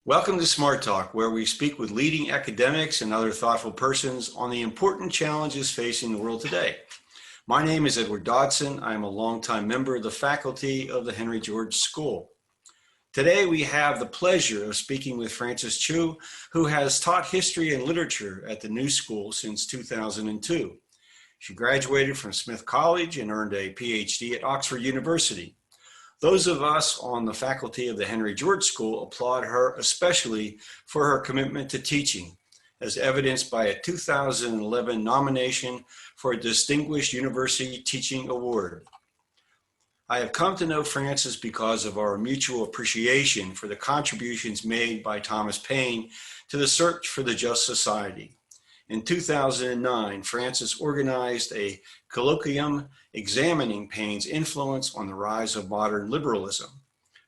Welcome to Smart Talk, where we speak with leading academics and other thoughtful persons on the important challenges facing the world today. My name is Edward Dodson. I am a longtime member of the faculty of the Henry George School. Today, we have the pleasure of speaking with Frances Chiu, who has taught history and literature at the New School since 2002. She graduated from Smith College and earned a PhD at Oxford University. Those of us on the faculty of the Henry George School applaud her especially for her commitment to teaching, as evidenced by a 2011 nomination for a Distinguished University Teaching Award. I have come to know Frances because of our mutual appreciation for the contributions made by Thomas Paine to the search for the just society. In 2009, Frances organized a colloquium examining Paine's influence on the rise of modern liberalism.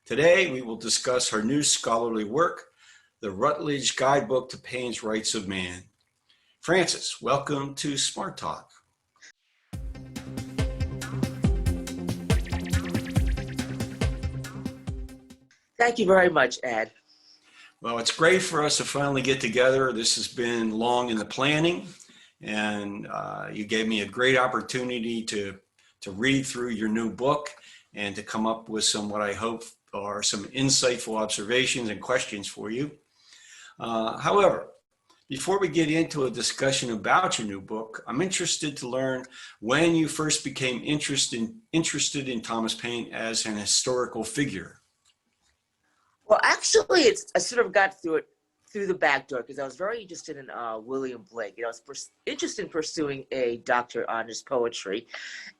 Today, we will discuss her new scholarly work, the Routledge Guidebook to Paine's Rights of Man. Frances, welcome to Smart Talk. Thank you very much, Ed. Well, it's great for us to finally get together. This has been long in the planning, and you gave me a great opportunity to read through your new book and to come up with some, what I hope are some insightful observations and questions for you. However, before we get into a discussion about your new book, I'm interested to learn when you first became interested in Thomas Paine as an historical figure. Well, actually, I sort of got through the back door because I was very interested in William Blake. I was interested in pursuing a doctorate on his poetry.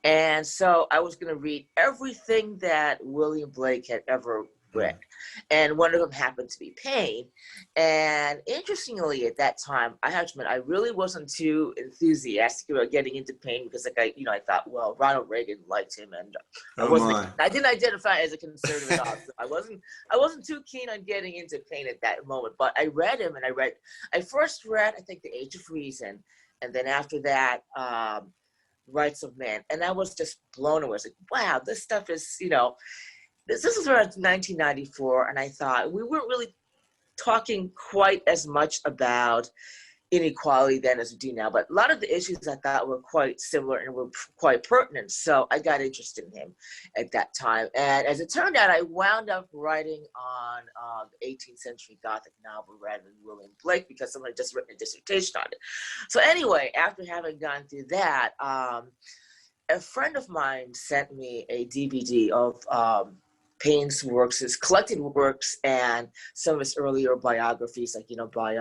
And so I was going to read everything that William Blake had ever read. And one of them happened to be Paine. And interestingly, at that time, I have to admit, I really wasn't too enthusiastic about getting into Paine because, I thought, well, Ronald Reagan liked him, and I didn't identify as a conservative. I wasn't too keen on getting into Paine at that moment. But I read him, and I first read, I think, The Age of Reason, and then after that, Rights of Man, and I was just blown away. I was like, wow, this stuff is, This is around 1994, and I thought we weren't really talking quite as much about inequality then as we do now, but a lot of the issues I thought were quite similar and were quite pertinent, so I got interested in him at that time. And as it turned out, I wound up writing on the 18th century Gothic novel rather than William Blake because someone had just written a dissertation on it. So anyway, after having gone through that, a friend of mine sent me a DVD of Paine's works, his collected works, and some of his earlier biographies, like, by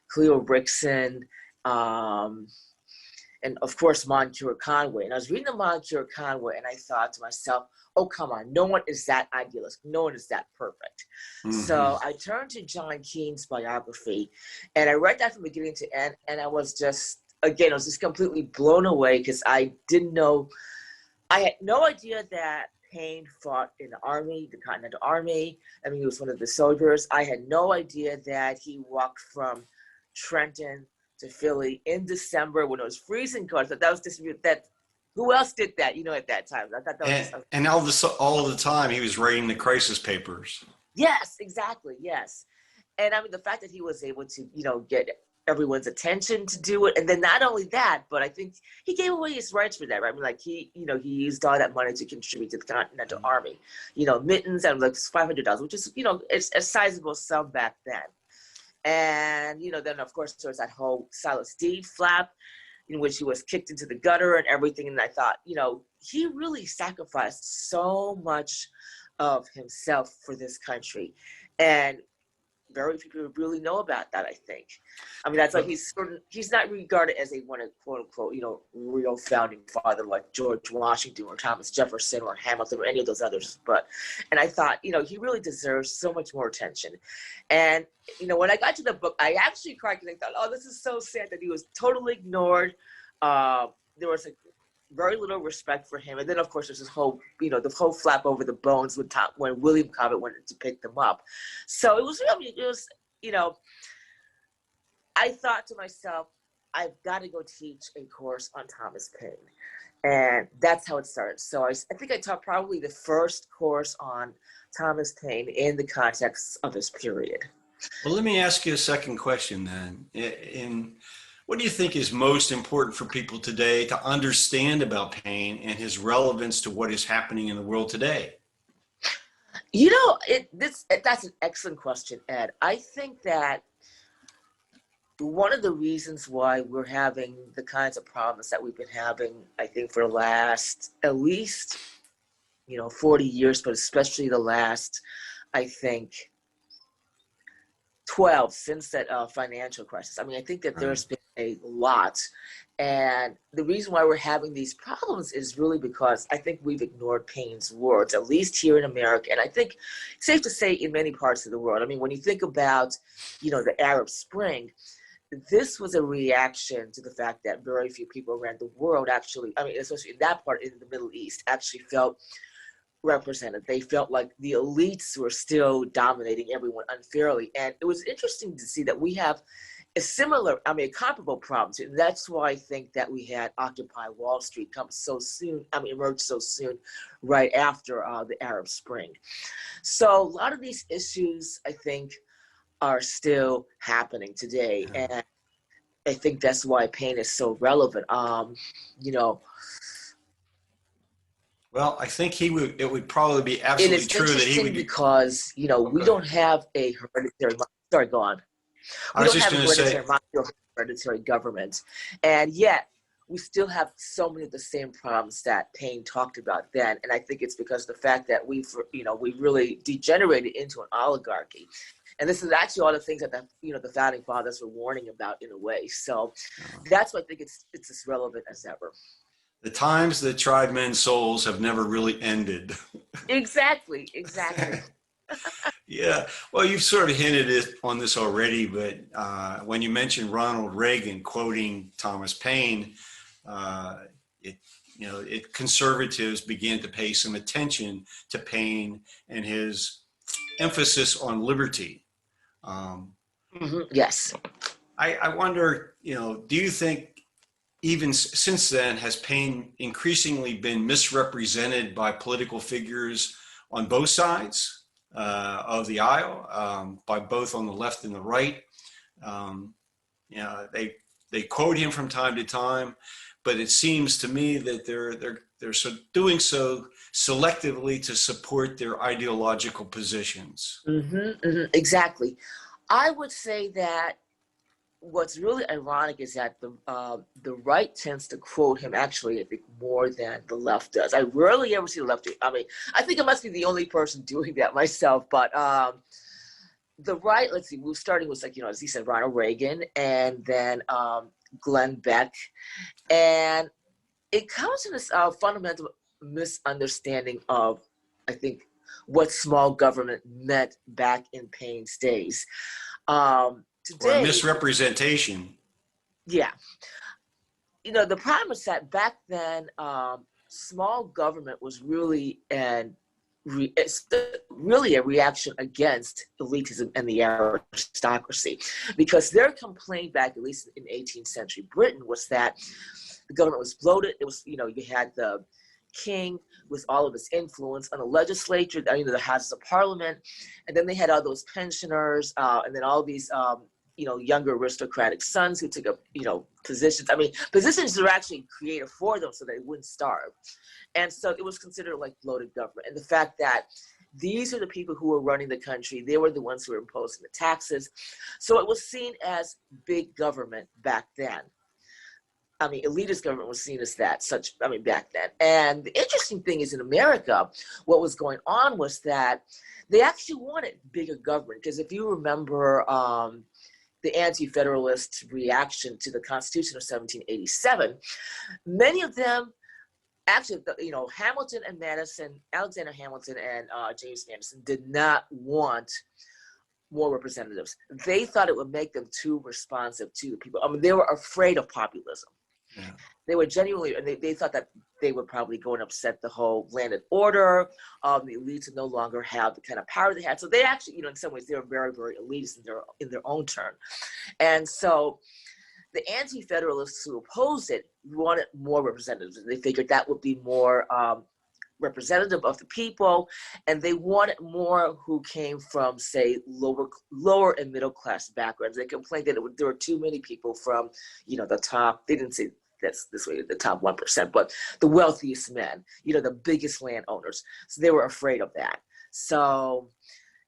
Cleo Rickson, and of course, Moncure Conway. And I was reading the Moncure Conway, and I thought to myself, oh, come on, no one is that idealist. No one is that perfect. Mm-hmm. So I turned to John Keane's biography, and I read that from beginning to end, and I was just completely blown away because I had no idea that Paine fought in the army, the Continental Army. I mean, he was one of the soldiers. I had no idea that he walked from Trenton to Philly in December when it was freezing cold. So that was just that. Who else did that? At that time. I thought that was and all of the time he was writing the crisis papers. Yes, exactly. Yes, and I mean the fact that he was able to, get everyone's attention to do it, and then not only that, but I think he gave away his rights for that, right? I mean, like he used all that money to contribute to the Continental Army, mittens and like $500, which is, it's a sizable sum back then. And then of course there's that whole Silas Deed flap, in which he was kicked into the gutter and everything. And I thought, he really sacrificed so much of himself for this country, and very few people really know about that, I think. I mean, that's like he's not regarded as a quote unquote, real founding father like George Washington or Thomas Jefferson or Hamilton or any of those others. And I thought, he really deserves so much more attention. And, when I got to the book, I actually cried because I thought, oh, this is so sad that he was totally ignored. There was very little respect for him. And then, of course, there's this whole, the whole flap over the bones when William Cobbett went to pick them up. So it was, I thought to myself, I've got to go teach a course on Thomas Paine. And that's how it started. So I think I taught probably the first course on Thomas Paine in the context of his period. Well, let me ask you a second question then. What do you think is most important for people today to understand about Paine and his relevance to what is happening in the world today? You know, that's an excellent question, Ed. I think that one of the reasons why we're having the kinds of problems that we've been having, I think, for the last at least, 40 years, but especially the last, I think, 12 since that financial crisis. I mean, I think that there's been a lot. And the reason why we're having these problems is really because I think we've ignored Paine's words, at least here in America. And I think it's safe to say in many parts of the world. I mean, when you think about, the Arab Spring, this was a reaction to the fact that very few people around the world actually, I mean, especially in that part in the Middle East, actually felt represented. They felt like the elites were still dominating everyone unfairly. And it was interesting to see that we have a comparable problem. And that's why I think that we had Occupy Wall Street emerge so soon right after the Arab Spring. So a lot of these issues, I think, are still happening today. And I think that's why Paine is so relevant. Well, I think it would probably be and absolutely it's true that he interesting would. because, we don't have a hereditary, sorry, go on. I We was don't just have a going to say, hereditary government. And yet we still have so many of the same problems that Paine talked about then. And I think it's because of the fact that we've really degenerated into an oligarchy. And this is actually all the things that the founding fathers were warning about in a way. So that's why I think it's as relevant as ever. the times that tried men's souls have never really ended. Exactly. Yeah, well, you've sort of hinted on this already, but when you mentioned Ronald Reagan quoting Thomas Paine, conservatives began to pay some attention to Paine and his emphasis on liberty. Yes. I wonder, do you think even since then, has Paine increasingly been misrepresented by political figures on both sides of the aisle, by both on the left and the right? They quote him from time to time, but it seems to me that they're doing so selectively to support their ideological positions. Exactly. I would say that what's really ironic is that the right tends to quote him actually, I think, more than the left does. I rarely ever see the left do. I mean, I think I must be the only person doing that myself. But the right, let's see, we're starting with, as he said, Ronald Reagan, and then Glenn Beck, and it comes from this fundamental misunderstanding of, I think, what small government meant back in Paine's days. Today, or misrepresentation. Yeah. The problem is that back then, small government was really it's really a reaction against elitism and the aristocracy, because their complaint back, at least in 18th century Britain, was that the government was bloated. It was, you had the king with all of his influence on the legislature, the Houses of Parliament, and then they had all those pensioners, and then all these younger aristocratic sons who took up, positions. I mean, positions that were actually created for them so they wouldn't starve. And so it was considered like bloated government. And the fact that these are the people who were running the country, they were the ones who were imposing the taxes. So it was seen as big government back then. I mean, elitist government was seen as that, back then. And the interesting thing is in America, what was going on was that they actually wanted bigger government. Because if you remember, the anti-federalist reaction to the Constitution of 1787, many of them actually, Hamilton and Madison, Alexander Hamilton and James Madison did not want more representatives. They thought it would make them too responsive to the people. I mean, they were afraid of populism. Yeah. They were genuinely, and they thought that they would probably go and upset the whole landed order. The elites would no longer have the kind of power they had. So they actually, in some ways, they were very, very elitist in their own turn. And so the anti-federalists who opposed it wanted more representatives. They figured that would be more representative of the people, and they wanted more who came from, say, lower and middle class backgrounds. They complained that there were too many people from, the top. They didn't say this way, the top 1%, but the wealthiest men, the biggest landowners. So they were afraid of that. So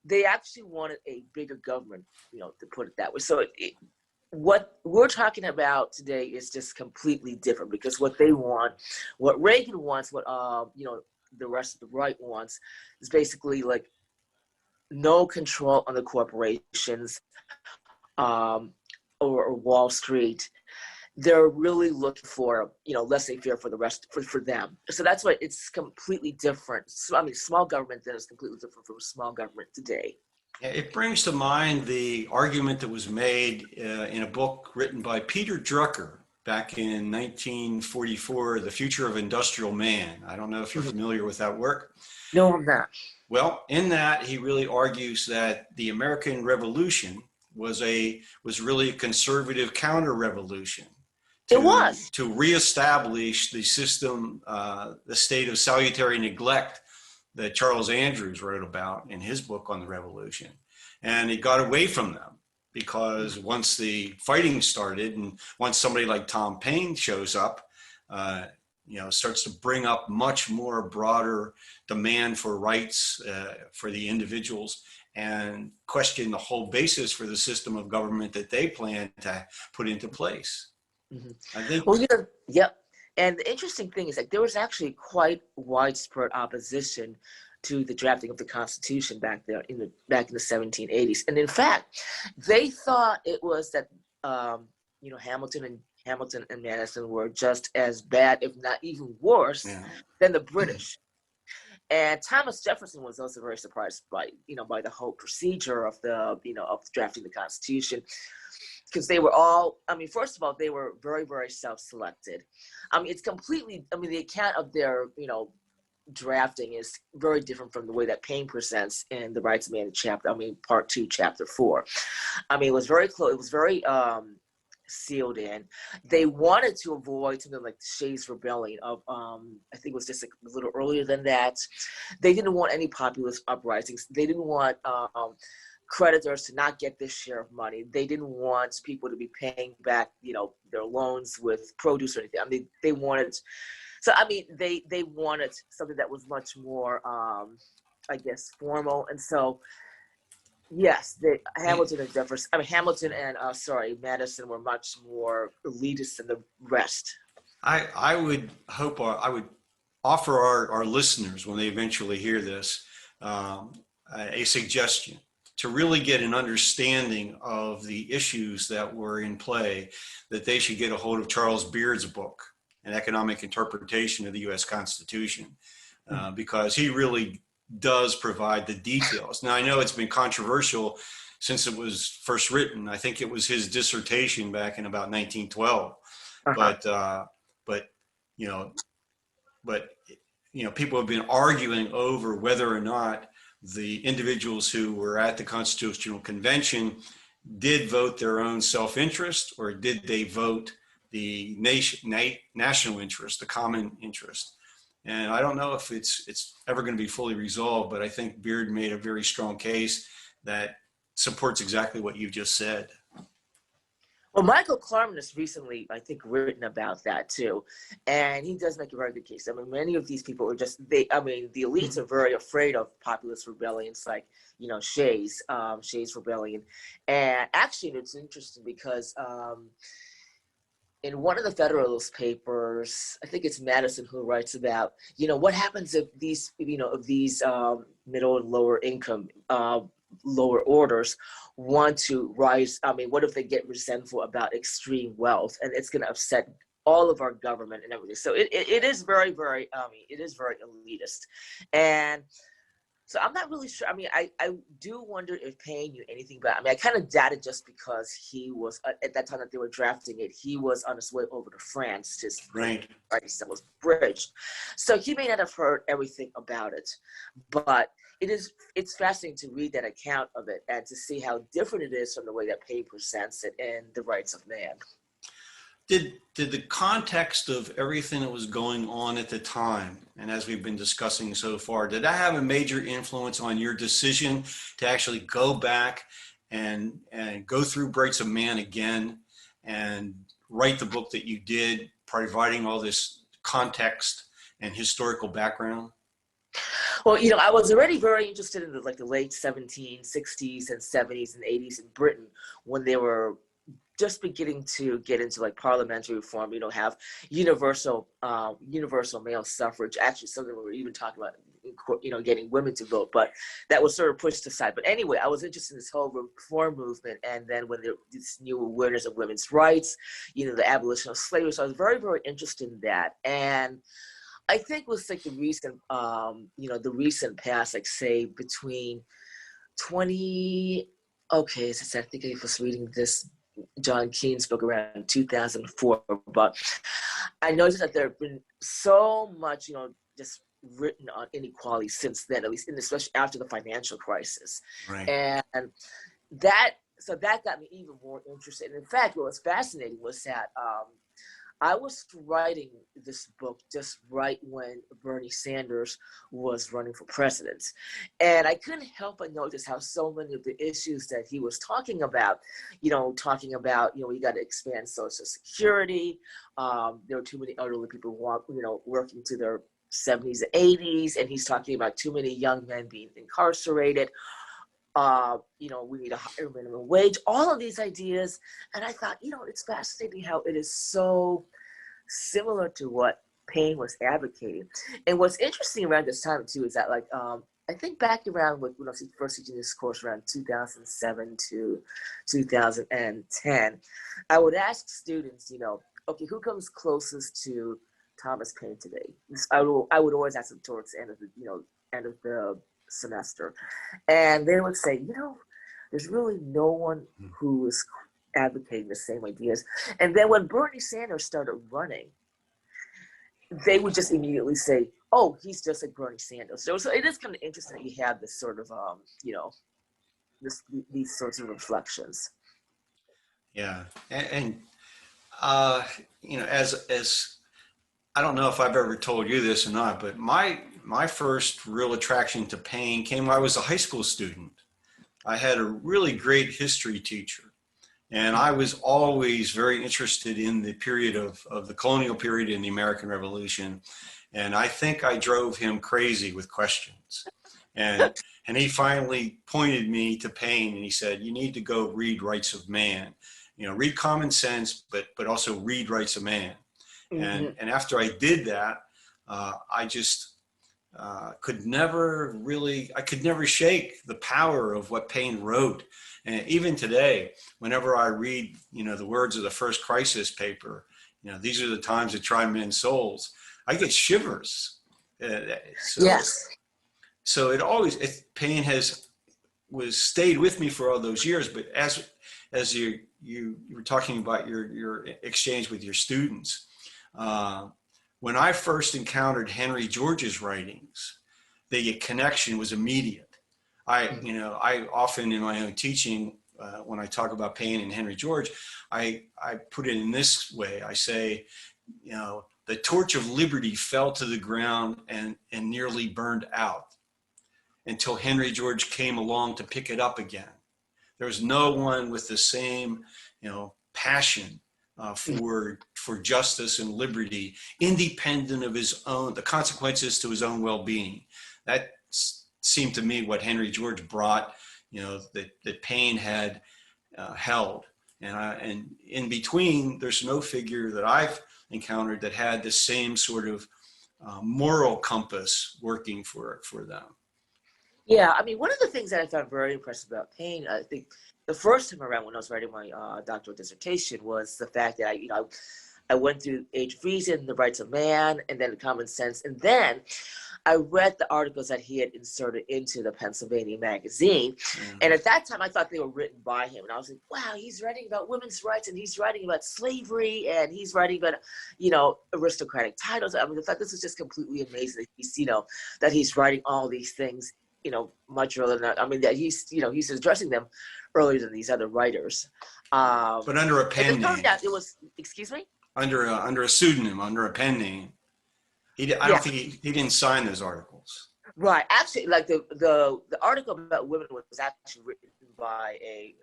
they actually wanted a bigger government, to put it that way. So what we're talking about today is just completely different, because what they want, what Reagan wants, what the rest of the right wants, is basically like no control on the corporations, or Wall Street. They're really looking for, laissez-faire for the rest, for them. So that's why it's completely different. So, small government then is completely different from small government today. It brings to mind the argument that was made in a book written by Peter Drucker back in 1944, The Future of Industrial Man. I don't know if you're familiar with that work. No, I'm not. Well, in that, he really argues that the American Revolution was really a conservative counter-revolution. It was. To reestablish the system, the state of salutary neglect that Charles Andrews wrote about in his book on the Revolution. And it got away from them, because once the fighting started, and once somebody like Tom Paine shows up, starts to bring up much more broader demand for rights for the individuals, and question the whole basis for the system of government that they plan to put into place. I think. Well, yep. And the interesting thing is that there was actually quite widespread opposition to the drafting of the Constitution back in the 1780s. And in fact, they thought it was that Hamilton and Madison were just as bad, if not even worse, than the British. And Thomas Jefferson was also very surprised by the whole procedure of of drafting the Constitution, because they were all, first of all, they were very, very self-selected. It's completely, the account of their, drafting is very different from the way that Paine presents in the Rights of Man chapter, part 2, chapter 4. It was very close. It was very sealed in. They wanted to avoid something like the Shays Rebellion of, I think it was just a little earlier than that. They didn't want any populist uprisings. They didn't want creditors to not get this share of money. They didn't want people to be paying back, their loans with produce or anything. They wanted, they wanted something that was much more, formal. And so, yes, Hamilton and Jefferson, Hamilton and Madison were much more elitist than the rest. I would hope, I would offer our listeners, when they eventually hear this, a suggestion to really get an understanding of the issues that were in play, that they should get a hold of Charles Beard's book, An Economic Interpretation of the U.S. Constitution, because he really does provide the details. Now, I know it's been controversial since it was first written. I think it was his dissertation back in about 1912. But people have been arguing over whether or not the individuals who were at the Constitutional Convention did vote their own self-interest, or did they vote the national interest, the common interest. And I don't know if it's ever going to be fully resolved, but I think Beard made a very strong case that supports exactly what you just said. Well, Michael Klarman has recently, I think, written about that too, and he does make a very good case. Many of these people are just, the elites are very afraid of populist rebellions like, Shays Rebellion. And actually, it's interesting because in one of the Federalist papers, I think it's Madison who writes about, what happens if these, middle and lower income, lower orders want to rise. What if they get resentful about extreme wealth, and it's going to upset all of our government and everything. So it is very, very, it is very elitist. And so I'm not really sure. I do wonder if Paine knew anything about, I kind of doubt it, just because he was, at that time that they were drafting it, he was on his way over to France to Right. was bridged. So he may not have heard everything about it, but it's fascinating to read that account of it and to see how different it is from the way that Paine presents it in The Rights of Man. did the context of everything that was going on at the time, and as we've been discussing so far, did that have a major influence on your decision to actually go back and go through Rights of Man again and write the book that you did, providing all this context and historical background? Well, I was already very interested in the late 1760s and 70s and 80s in Britain when they were just beginning to get into parliamentary reform, have universal male suffrage. Actually, some of them were even talking about, getting women to vote, but that was sort of pushed aside. But anyway, I was interested in this whole reform movement. And then when there this new awareness of women's rights, the abolition of slavery. So I was very, very interested in that. And I think with the recent, the recent past, say between 20, okay, I think I was reading this John Keene's book around 2004, but I noticed that there have been so much, just written on inequality since then, at least especially after the financial crisis. Right. And that got me even more interested. And in fact, what was fascinating was that I was writing this book just right when Bernie Sanders was running for president. And I couldn't help but notice how so many of the issues that he was talking about, we got to expand Social Security. There were too many elderly people, working to their 70s and 80s. And he's talking about too many young men being incarcerated. We need a higher minimum wage, all of these ideas. And I thought, it's fascinating how it is so similar to what Paine was advocating. And what's interesting around this time too is that I think back around when I was first teaching this course around 2007 to 2010, I would ask students, okay, who comes closest to Thomas Paine today? I would always ask them towards the end of the semester, and they would say, there's really no one who is advocating the same ideas. And then when Bernie Sanders started running, they would just immediately say, oh, he's just like Bernie Sanders. So it is kind of interesting that you have this sort of these sorts of reflections. Yeah, and as I don't know if I've ever told you this or not, but my first real attraction to Paine came when I was a high school student. I had a really great history teacher, and I was always very interested in the period of the colonial period in the American Revolution. And I think I drove him crazy with questions. And he finally pointed me to Paine, and he said, you need to go read Rights of Man. Read Common Sense, but also read Rights of Man. Mm-hmm. And after I did that, I just could never shake the power of what Paine wrote. And even today, whenever I read, the words of the First Crisis paper, these are the times that try men's souls, I get shivers. Yes. So Paine was stayed with me for all those years. But as you were talking about your exchange with your students, when I first encountered Henry George's writings, the connection was immediate. I often in my own teaching, when I talk about Paine and Henry George, I put it in this way. I say, the torch of liberty fell to the ground and nearly burned out until Henry George came along to pick it up again. There was no one with the same, passion for justice and liberty, independent of the consequences to his own well-being. That seemed to me what Henry George brought, that Paine had held. And in between, there's no figure that I've encountered that had the same sort of moral compass working for them. Yeah, I mean, one of the things that I found very impressive about Paine, I think the first time around when I was writing my doctoral dissertation, was the fact that I went through Age of Reason, The Rights of Man, and then Common Sense, and then I read the articles that he had inserted into the Pennsylvania magazine. Mm-hmm. And at that time, I thought they were written by him. And I was like, wow, he's writing about women's rights, and he's writing about slavery, and he's writing about, aristocratic titles. I mean, I thought this was just completely amazing that he's, that he's writing all these things much earlier than that. I mean, that he's addressing them earlier than these other writers. But under a pen and it name. turned out it was, excuse me? Under a pseudonym, under a pen name. I don't think he didn't sign those articles. Right. Actually, like the article about women was actually written by a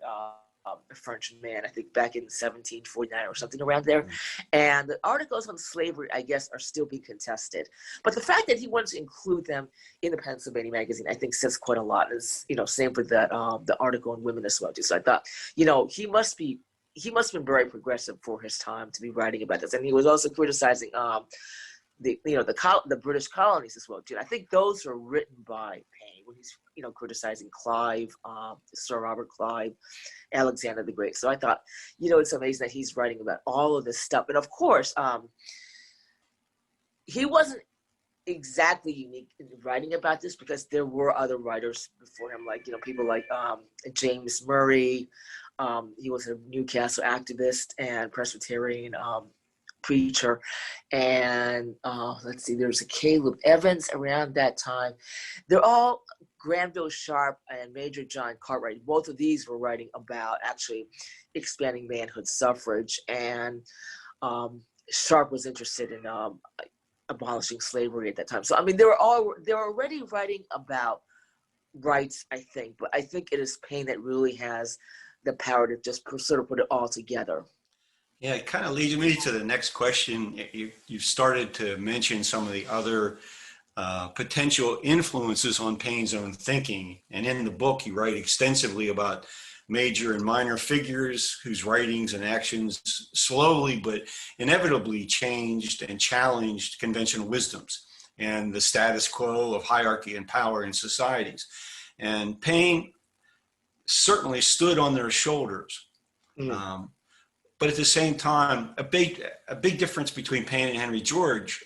French man, I think back in 1749 or something around there. And the articles on slavery, I guess, are still being contested. But the fact that he wanted to include them in the Pennsylvania magazine, I think says quite a lot. Is same for that the article on women as well too. So I thought, he must have been very progressive for his time to be writing about this. And he was also criticizing the British colonies as well too. I think those are written by Paine when he's criticizing Clive, Sir Robert Clive, Alexander the Great. So I thought, it's amazing that he's writing about all of this stuff. And of course, he wasn't exactly unique in writing about this, because there were other writers before him, like people like James Murray. He was a Newcastle activist and Presbyterian preacher, and let's see, there's a Caleb Evans around that time. They're all Granville Sharp and Major John Cartwright. Both of these were writing about actually expanding manhood suffrage, and Sharp was interested in abolishing slavery at that time. So I mean, they were already writing about rights, I think, but I think it is Paine that really has the power to just sort of put it all together. Yeah, it kind of leads me to the next question. You've started to mention some of the other potential influences on Paine's own thinking. And in the book, you write extensively about major and minor figures whose writings and actions slowly but inevitably changed and challenged conventional wisdoms and the status quo of hierarchy and power in societies. And Paine certainly stood on their shoulders. But at the same time, a big difference between Paine and Henry George.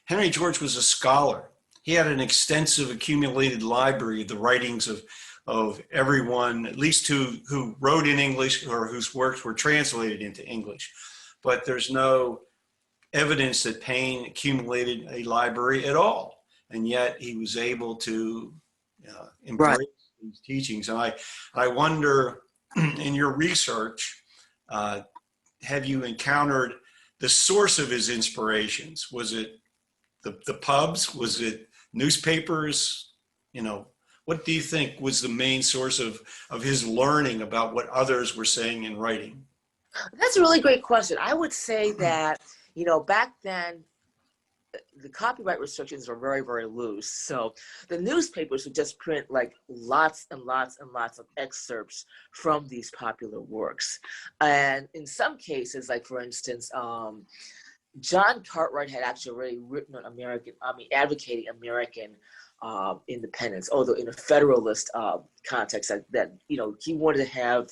Henry George was a scholar. He had an extensive accumulated library of the writings of everyone, at least who wrote in English or whose works were translated into English. But there's no evidence that Paine accumulated a library at all. And yet he was able to embrace these teachings. And I wonder, in your research, have you encountered the source of his inspirations? Was it the pubs? Was it newspapers? What do you think was the main source of his learning about what others were saying and writing? That's a really great question. I would say that, back then, the copyright restrictions were very, very loose. So the newspapers would just print like lots and lots and lots of excerpts from these popular works. And in some cases, like for instance, John Cartwright had actually already written on advocating American independence, although in a federalist context that he wanted to have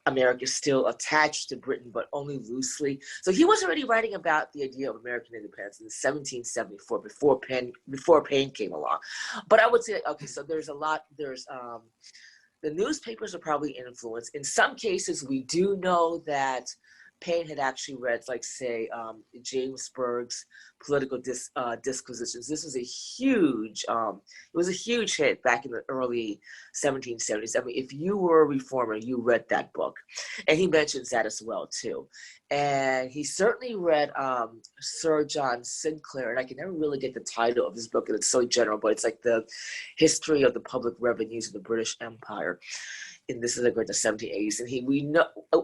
America still attached to Britain, but only loosely. So he was already writing about the idea of American independence in 1774, before Paine came along. But I would say, okay, so there's the newspapers are probably influenced. In some cases, we do know that Paine had actually read, like, say, James Berg's political disquisitions. This was it was a huge hit back in the early 1770s. I mean, if you were a reformer, you read that book. And he mentions that as well, too. And he certainly read Sir John Sinclair, and I can never really get the title of his book, and it's so general, but it's like the history of the public revenues of the British Empire. And this is like in the 1780s, and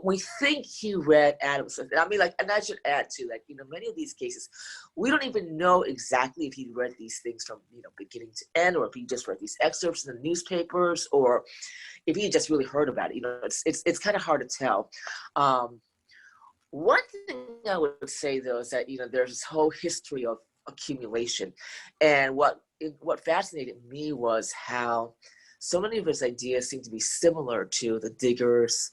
we think he read Adam Smith. I mean, like, and I should add too, like, many of these cases, we don't even know exactly if he read these things from beginning to end, or if he just read these excerpts in the newspapers, or if he just really heard about it. It's kind of hard to tell. One thing I would say though is that there's this whole history of accumulation, and what fascinated me was how so many of his ideas seem to be similar to the diggers.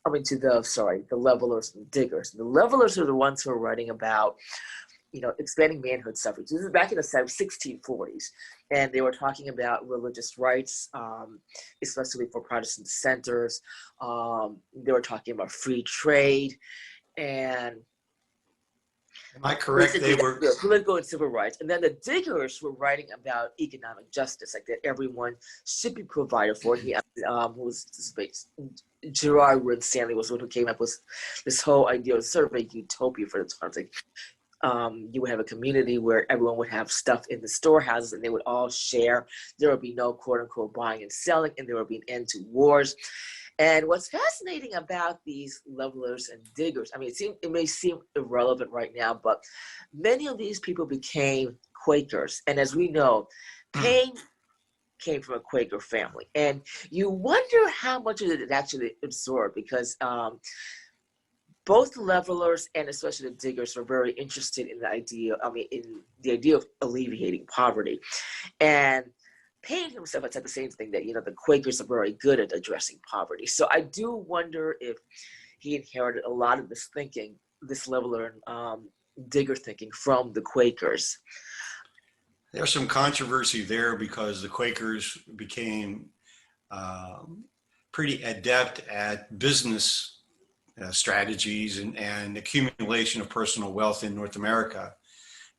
The levelers and diggers. The levelers are the ones who are writing about, expanding manhood suffrage. This is back in the 1640s, and they were talking about religious rights, especially for Protestant dissenters. They were talking about free trade, and Am I correct? Basically, They were. political and civil rights. And then the diggers were writing about economic justice, like that everyone should be provided for. He, who was this, Gerard Winstanley was one who came up with this whole idea of sort of a utopia for the times. Like, you would have a community where everyone would have stuff in the storehouses and they would all share. There would be no quote unquote buying and selling, and there would be an end to wars. And what's fascinating about these levelers and diggers, I mean, it may seem irrelevant right now, but many of these people became Quakers. And as we know, Paine came from a Quaker family. And you wonder how much of it actually absorbed, because both the levelers and especially the diggers were very interested in the idea, in the idea of alleviating poverty. And Paine himself had said the same thing, that, the Quakers are very good at addressing poverty. So I do wonder if he inherited a lot of this thinking, this leveler and digger thinking from the Quakers. There's some controversy there because the Quakers became pretty adept at business strategies and accumulation of personal wealth in North America.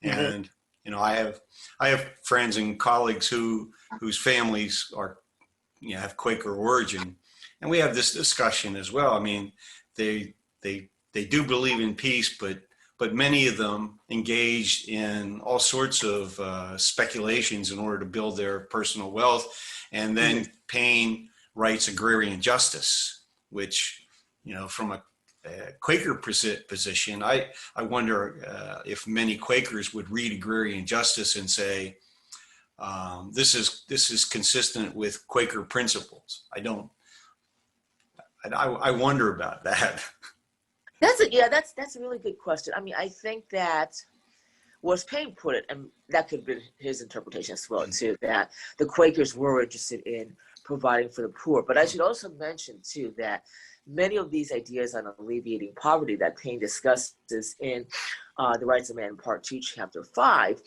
And I have friends and colleagues whose families are have Quaker origin, and we have this discussion as well. I mean, they do believe in peace, but many of them engaged in all sorts of speculations in order to build their personal wealth. And then Paine writes Agrarian Justice, which, from a Quaker position, I wonder if many Quakers would read Agrarian Justice and say, this is consistent with Quaker principles. I wonder about that. That's a really good question. I mean, I think that was Paine put it, and that could have been his interpretation as well too, that the Quakers were interested in providing for the poor. But I should also mention too that many of these ideas on alleviating poverty that Paine discusses in The Rights of Man, Part 2, Chapter 5,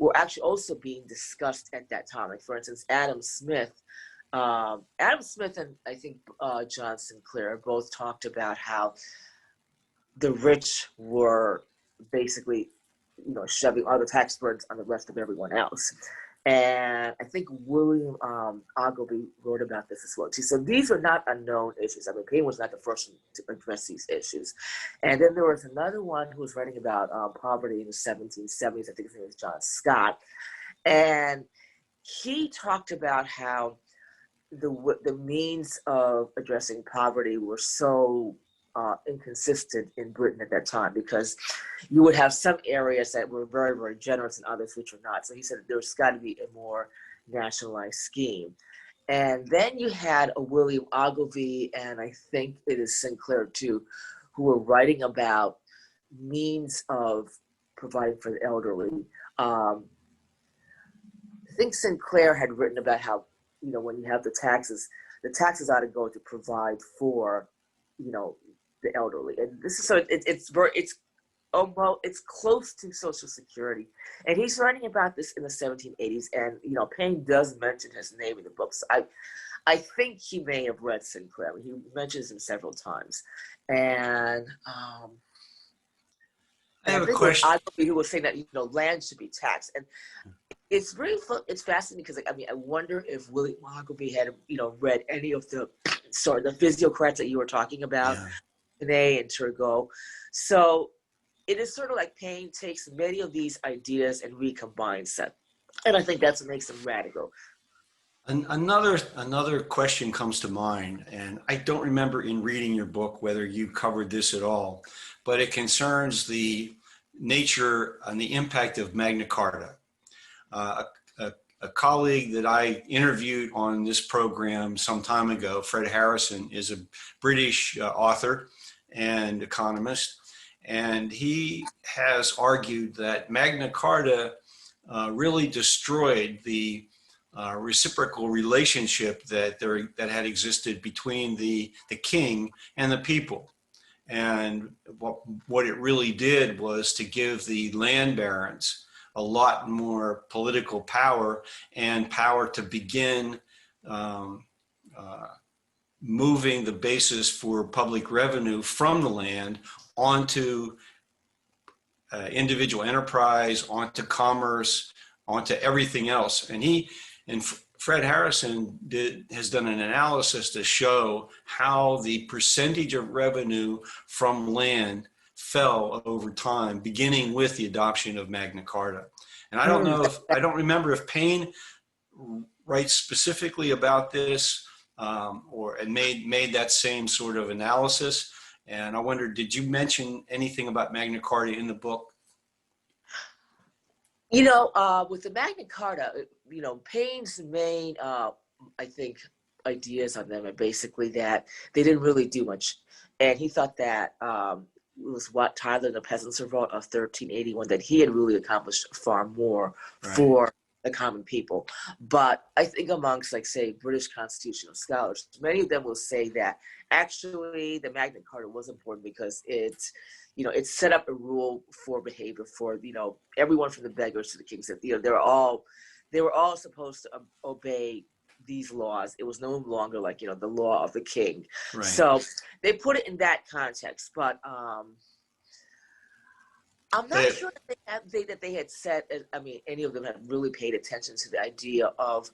were actually also being discussed at that time. Like, for instance, Adam Smith and I think John Sinclair both talked about how the rich were basically, shoving all the tax burdens on the rest of everyone else. And I think William Ogilvy wrote about this as well too. So these are not unknown issues. I mean, Paine was not the first one to address these issues. And then there was another one who was writing about poverty in the 1770s. I think his name was John Scott. And he talked about how the means of addressing poverty were so inconsistent in Britain at that time, because you would have some areas that were very, very generous and others which were not. So he said there's got to be a more nationalized scheme. And then you had a William Ogilvy, and I think it is Sinclair too, who were writing about means of providing for the elderly. I think Sinclair had written about how, when you have the taxes ought to go to provide for, the elderly. And this is it's close to Social Security. And he's writing about this in the 1780s. And, Paine does mention his name in the books. I think he may have read Sinclair. He mentions him several times. And I have a question. He was saying that, land should be taxed. And it's it's fascinating because, I wonder if William Ogilvy had, read any of the physiocrats that you were talking about, Paine and Turgot. So it is sort of like Paine takes many of these ideas and recombines them. And I think that's what makes them radical. Another question comes to mind, and I don't remember in reading your book whether you covered this at all, but it concerns the nature and the impact of Magna Carta. A colleague that I interviewed on this program some time ago, Fred Harrison, is a British author and economist, and he has argued that Magna Carta really destroyed the reciprocal relationship that had existed between the king and the people. And what it really did was to give the land barons a lot more political power and power to begin moving the basis for public revenue from the land onto individual enterprise, onto commerce, onto everything else. And Fred Harrison has done an analysis to show how the percentage of revenue from land fell over time, beginning with the adoption of Magna Carta. And I don't remember if Paine writes specifically about this and made that same sort of analysis. And I wonder, did you mention anything about Magna Carta in the book? With the Magna Carta, Paine's main, I think, ideas on them are basically that they didn't really do much. And he thought that it was what Tyler and the Peasants Revolt of 1381, that he had really accomplished far more for the common people. But I think amongst, like, say, British constitutional scholars, many of them will say that actually the Magna Carta was important because it set up a rule for behavior for, everyone from the beggars to the kings. That, they were all supposed to obey these laws. It was no longer like, the law of the king. Right. So they put it in that context, but I'm not sure that they had said, any of them had really paid attention to the idea of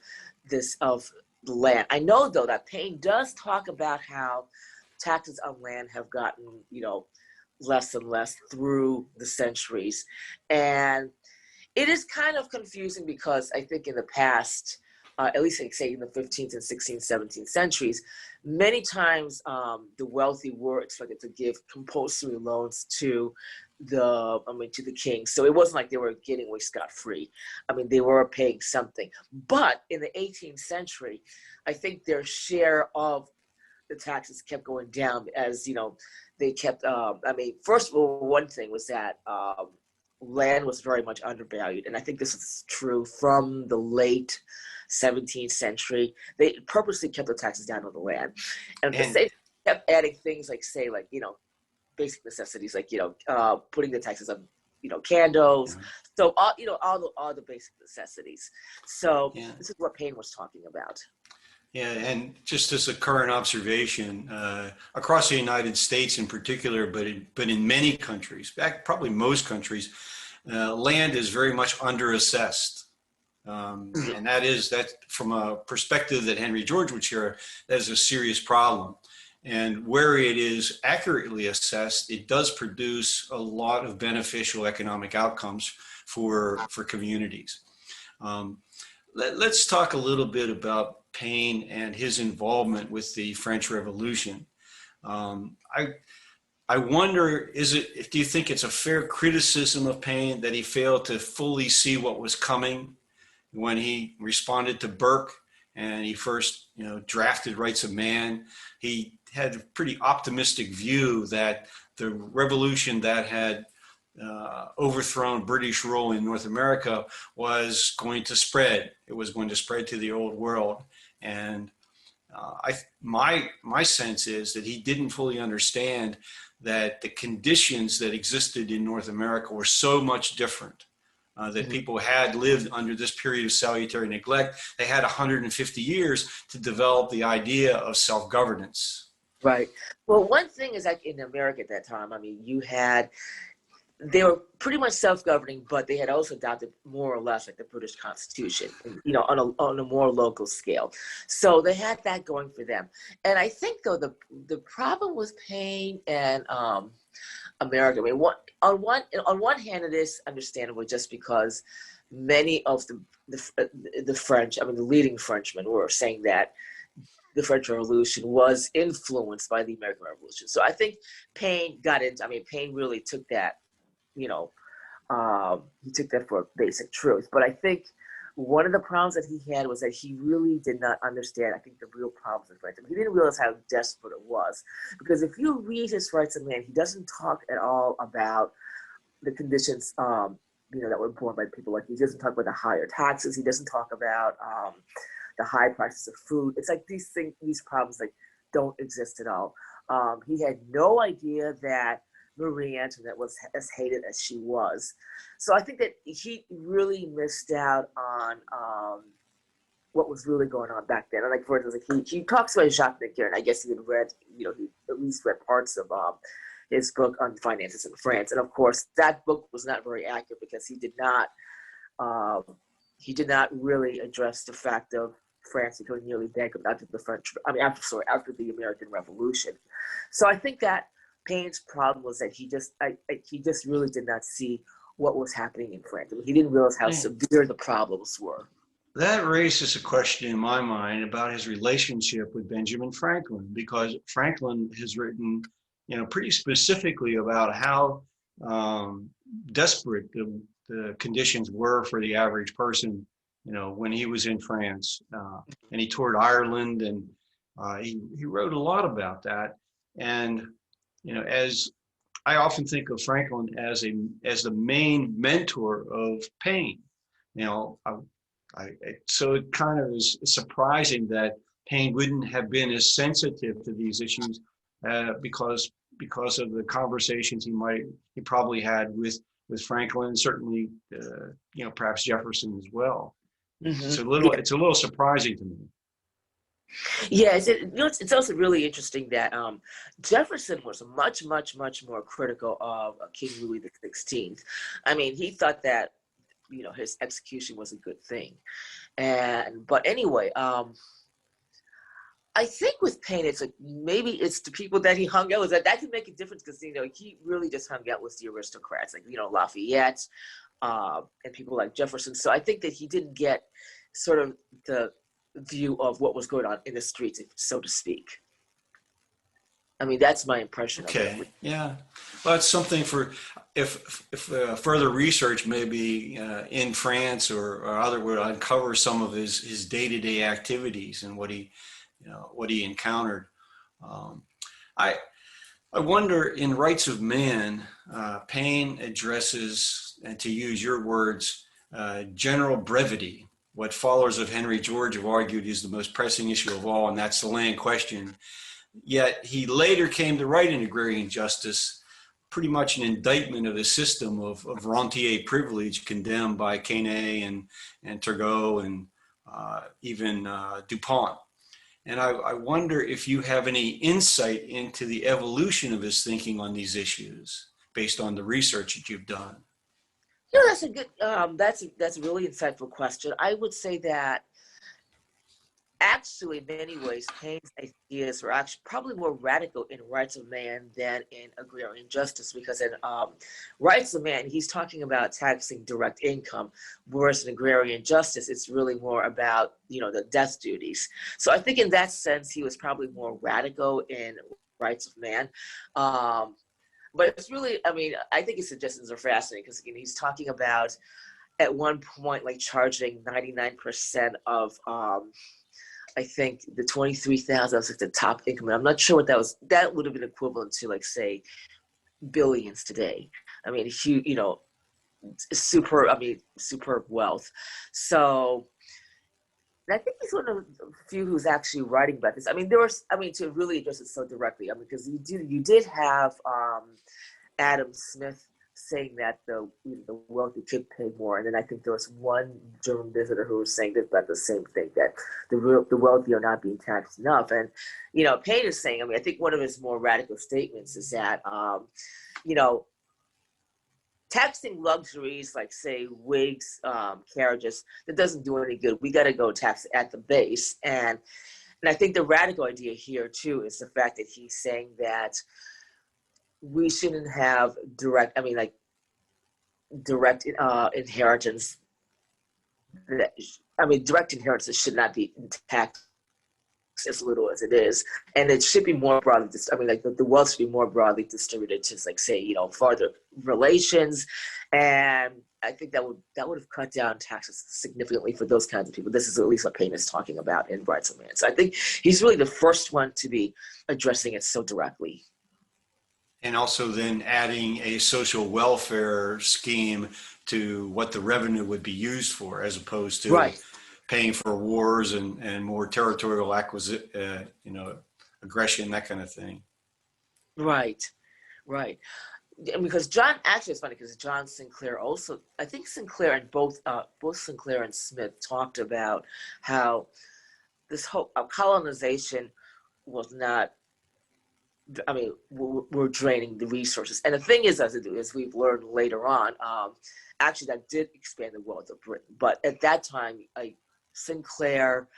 the land. I know, though, that Paine does talk about how taxes on land have gotten, less and less through the centuries. And it is kind of confusing because I think in the past, at least like, say in the 15th and 16th, 17th centuries, many times the wealthy were expected to give compulsory loans to the king. So it wasn't like they were getting away scot-free. They were paying something. But in the 18th century, I think their share of the taxes kept going down as, they kept, first of all, one thing was that land was very much undervalued. And I think this is true from the late 17th century. They purposely kept the taxes down on the land. And they kept adding things like, say, like, basic necessities, like, putting the taxes on, candles. Yeah. So, all the basic necessities. So This is what Paine was talking about. Yeah, and just as a current observation, across the United States in particular, but in many countries, probably most countries, land is very much underassessed. And that from a perspective that Henry George would share, that is a serious problem. And where it is accurately assessed, it does produce a lot of beneficial economic outcomes for communities. Let's talk a little bit about Paine and his involvement with the French Revolution. I wonder, do you think it's a fair criticism of Paine that he failed to fully see what was coming when he responded to Burke and he first, drafted Rights of Man? He had a pretty optimistic view that the revolution that had overthrown British rule in North America was going to spread. It was going to spread to the old world. And my sense is that he didn't fully understand that the conditions that existed in North America were so much different. That people had lived under this period of salutary neglect. They had 150 years to develop the idea of self-governance. Right. Well, one thing is, like, in America at that time, they were pretty much self-governing, but they had also adopted more or less like the British Constitution, on a more local scale. So they had that going for them. And I think, though, the problem with Paine and America, on one hand, it is understandable just because many of the French, the leading Frenchmen were saying that the French Revolution was influenced by the American Revolution. So I think Paine Paine really took that, he took that for basic truth. But I think one of the problems that he had was that he really did not understand, I think, the real problems of France. He didn't realize how desperate it was. Because if you read his Rights of Man, he doesn't talk at all about the conditions, that were borne by people. Like, he doesn't talk about the higher taxes. He doesn't talk about the high prices of food. It's like these problems, like, don't exist at all. He had no idea that Marie Antoinette was as hated as she was. So I think that he really missed out on what was really going on back then. And, like, for instance, he talks about Jacques Necker, and I guess he had read, he at least read parts of his book on finances in France. And of course, that book was not very accurate because he did not really address the fact of France becoming nearly bankrupt after after the American Revolution. So I think that Paine's problem was that he just really did not see what was happening in France. I mean, he didn't realize how severe the problems were. That raises a question in my mind about his relationship with Benjamin Franklin, because Franklin has written, pretty specifically about how desperate the conditions were for the average person, when he was in France, and he toured Ireland, and he wrote a lot about that. And, as I often think of Franklin as the main mentor of Paine, so it kind of is surprising that Paine wouldn't have been as sensitive to these issues because of the conversations he probably had with Franklin, and certainly perhaps Jefferson as well. Mm-hmm. It's a little surprising to me. Yeah, it's also really interesting that Jefferson was much, much, much more critical of King Louis XVI. I mean, he thought that his execution was a good thing, but anyway, I think with Paine, it's like maybe it's the people that he hung out with that can make a difference, because he really just hung out with the aristocrats, like Lafayette, and people like Jefferson. So I think that he didn't get sort of the view of what was going on in the streets, so to speak. I mean, that's my impression. Okay. Of it. Yeah. Well, it's something for if further research maybe in France or other would uncover some of his day-to-day activities and what he encountered. I wonder, in Rights of Man, Paine addresses, and to use your words, general brevity. What followers of Henry George have argued is the most pressing issue of all, and that's the land question. Yet he later came to write in Agrarian Justice pretty much an indictment of the system of rentier privilege condemned by Paine and Turgot and even Dupont. And I wonder if you have any insight into the evolution of his thinking on these issues based on the research that you've done. That's a good. That's a really insightful question. I would say that actually, in many ways, Paine's ideas were actually probably more radical in Rights of Man than in Agrarian Justice, because in Rights of Man, he's talking about taxing direct income, whereas in Agrarian Justice, it's really more about the death duties. So I think in that sense, he was probably more radical in Rights of Man. But it's really, I mean, I think his suggestions are fascinating, because again, he's talking about at one point like charging 99% of I think the 23,000 was like the top income. And I'm not sure what that was. That would have been equivalent to, like, say, billions today. I mean, huge, superb wealth. So I think he's one of the few who's actually writing about this. I mean, to really address it so directly, I mean, because you did have Adam Smith saying that the wealthy could pay more, and then I think there was one German visitor who was saying about the same thing, that the wealthy are not being taxed enough. And Paine is saying, I mean, I think one of his more radical statements is that taxing luxuries like, say, wigs, carriages, that doesn't do any good. We got to go tax at the base. And I think the radical idea here too is the fact that he's saying that we shouldn't have direct inheritance. Direct inheritance should not be taxed as little as it is, and it should be more broadly. The wealth should be more broadly distributed to, like, say, farther relations, and I think that would have cut down taxes significantly for those kinds of people. This is at least what Paine is talking about in Rights of Man. So I think he's really the first one to be addressing it so directly. And also then adding a social welfare scheme to what the revenue would be used for, as opposed to paying for wars and more territorial aggression, that kind of thing. Right. Because John, actually, it's funny because John Sinclair also, I think Sinclair and both Sinclair and Smith talked about how this whole colonization was not I mean, we're draining the resources. And the thing is, as we've learned later on, actually that did expand the wealth of Britain. But at that time, Sinclair,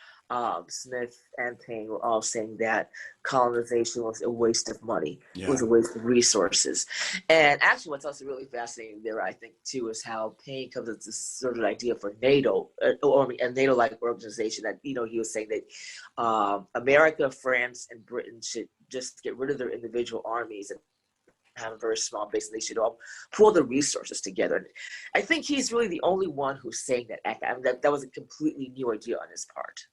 Smith, and Paine were all saying that colonization was a waste of money. Yeah. It was a waste of resources. And actually, what's also really fascinating there, I think, too, is how Paine comes up with this sort of idea for NATO, or a NATO-like organization that, he was saying that America, France, and Britain should just get rid of their individual armies and have a very small base, and they should all pull the resources together. And I think he's really the only one who's saying that. I mean, that was a completely new idea on his part.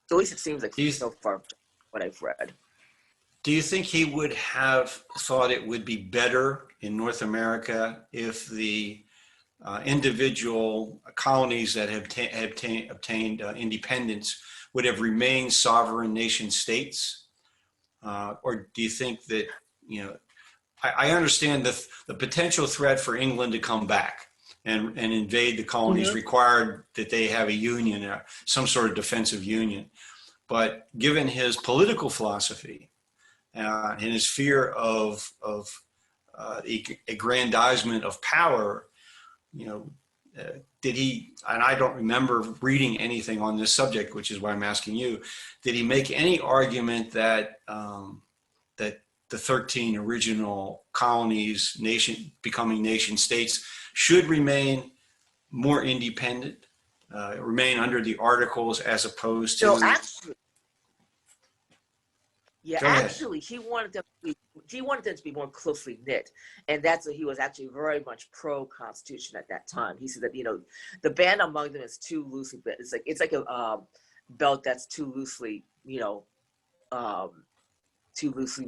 So at least it seems like so far what I've read. Do you think he would have thought it would be better in North America if the individual colonies that have obtained independence would have remained sovereign nation states? Or do you think that, I understand the potential threat for England to come back and invade the colonies required that they have a union, some sort of defensive union. But given his political philosophy and his fear of aggrandizement of power, did he, and I don't remember reading anything on this subject, which is why I'm asking you, did he make any argument that that the 13 original colonies, becoming nation states, should remain more independent, remain under the Articles as opposed to? So actually, he wanted them to be more closely knit, and that's what he was actually very much pro-constitution at that time. He said that the band among them is too loosely, it's like a belt that's too loosely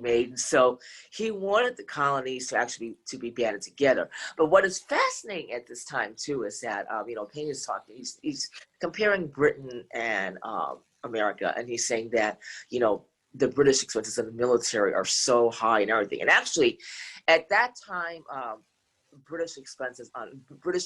made. And so he wanted the colonies to actually to be banded together. But what is fascinating at this time too is that Paine is talking. He's comparing Britain and America, and he's saying that the British expenses in the military are so high and everything. And actually, at that time, British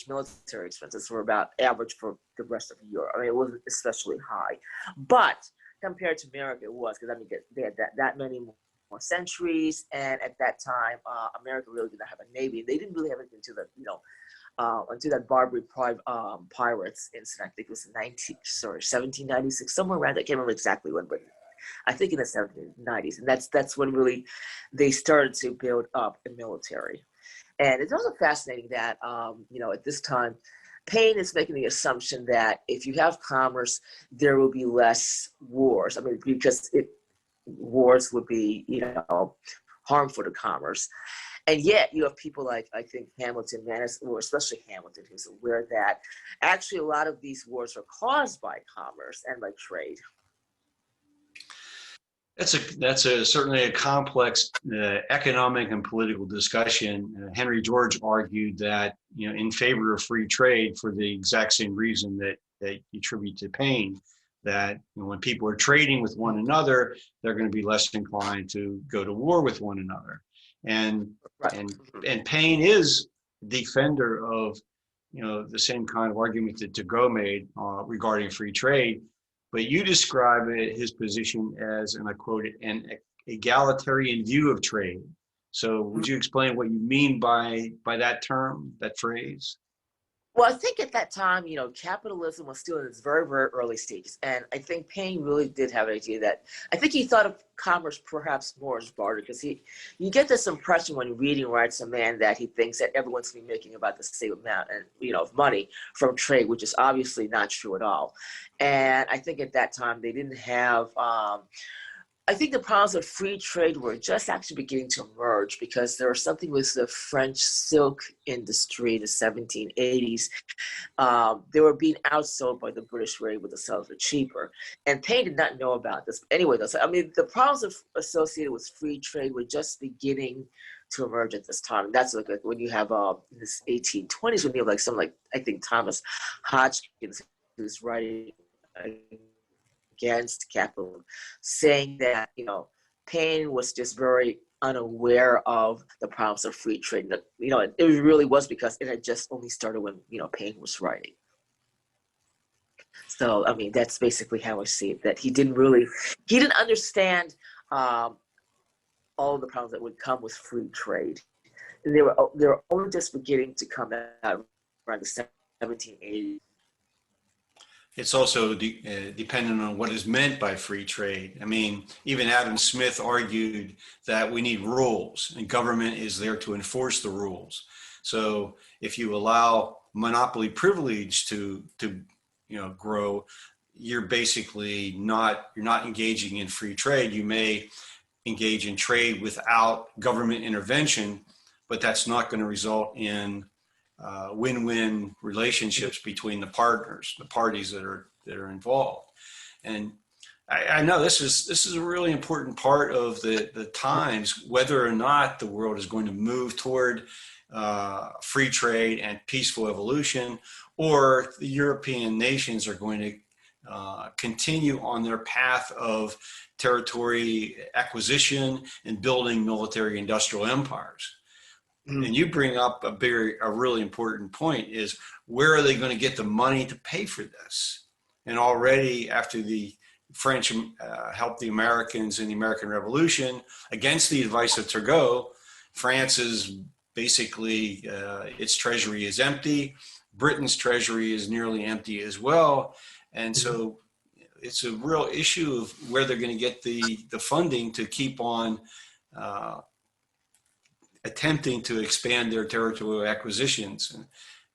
military expenses were about average for the rest of Europe. I mean, it wasn't especially high, but compared to America, it was, because they had that many more centuries, and at that time, America really did not have a navy. They didn't really have it until until that Barbary pirates incident. I think it was 1796, somewhere around. I can't remember exactly when, but I think in the 1790s, and that's when really they started to build up a military. And it's also fascinating that at this time, Paine is making the assumption that if you have commerce, there will be less wars. I mean, because wars would be harmful to commerce. And yet you have people like, I think, Hamilton, or especially Hamilton, who's aware that actually a lot of these wars are caused by commerce and by trade. That's certainly a complex economic and political discussion. Henry George argued that in favor of free trade for the exact same reason that you attribute to Paine, that when people are trading with one another, they're going to be less inclined to go to war with one another. And Paine is defender of the same kind of argument that Degoe made regarding free trade. But you describe his position as, and I quote it, an egalitarian view of trade. So would you explain what you mean by that term, that phrase? Well, I think at that time, capitalism was still in its very, very early stages. And I think Paine really did have an idea that, I think he thought of commerce perhaps more as barter, because you get this impression when reading Rights of Man that he thinks that everyone's going to be making about the same amount of money from trade, which is obviously not true at all. And I think at that time they didn't have I think the problems of free trade were just actually beginning to emerge, because there was something with the French silk industry in the 1780s. They were being outsold by the British were able to sell it cheaper. And Paine did not know about this. Anyway, though, so, I mean, the problems associated with free trade were just beginning to emerge at this time. That's like when you have this 1820s, when you have I think Thomas Hodgkins, who's writing against capitalism, saying that Paine was just very unaware of the problems of free trade. It really was because it had just only started when Paine was writing. So I mean, that's basically how I see it. That he didn't understand all the problems that would come with free trade. And they were only just beginning to come out around the 1780s. It's also dependent on what is meant by free trade. I mean, even Adam Smith argued that we need rules, and government is there to enforce the rules. So if you allow monopoly privilege to grow, you're basically you're not engaging in free trade. You may engage in trade without government intervention, but that's not going to result in win-win relationships between the partners, the parties that are involved. And I know this is a really important part of the times, whether or not the world is going to move toward free trade and peaceful evolution, or the European nations are going to continue on their path of territory acquisition and building military industrial empires. And you bring up a really important point, is where are they going to get the money to pay for this? And already after the French helped the Americans in the American Revolution, against the advice of Turgot, France is basically, its treasury is empty. Britain's treasury is nearly empty as well. And so it's a real issue of where they're going to get the funding to keep on attempting to expand their territorial acquisitions.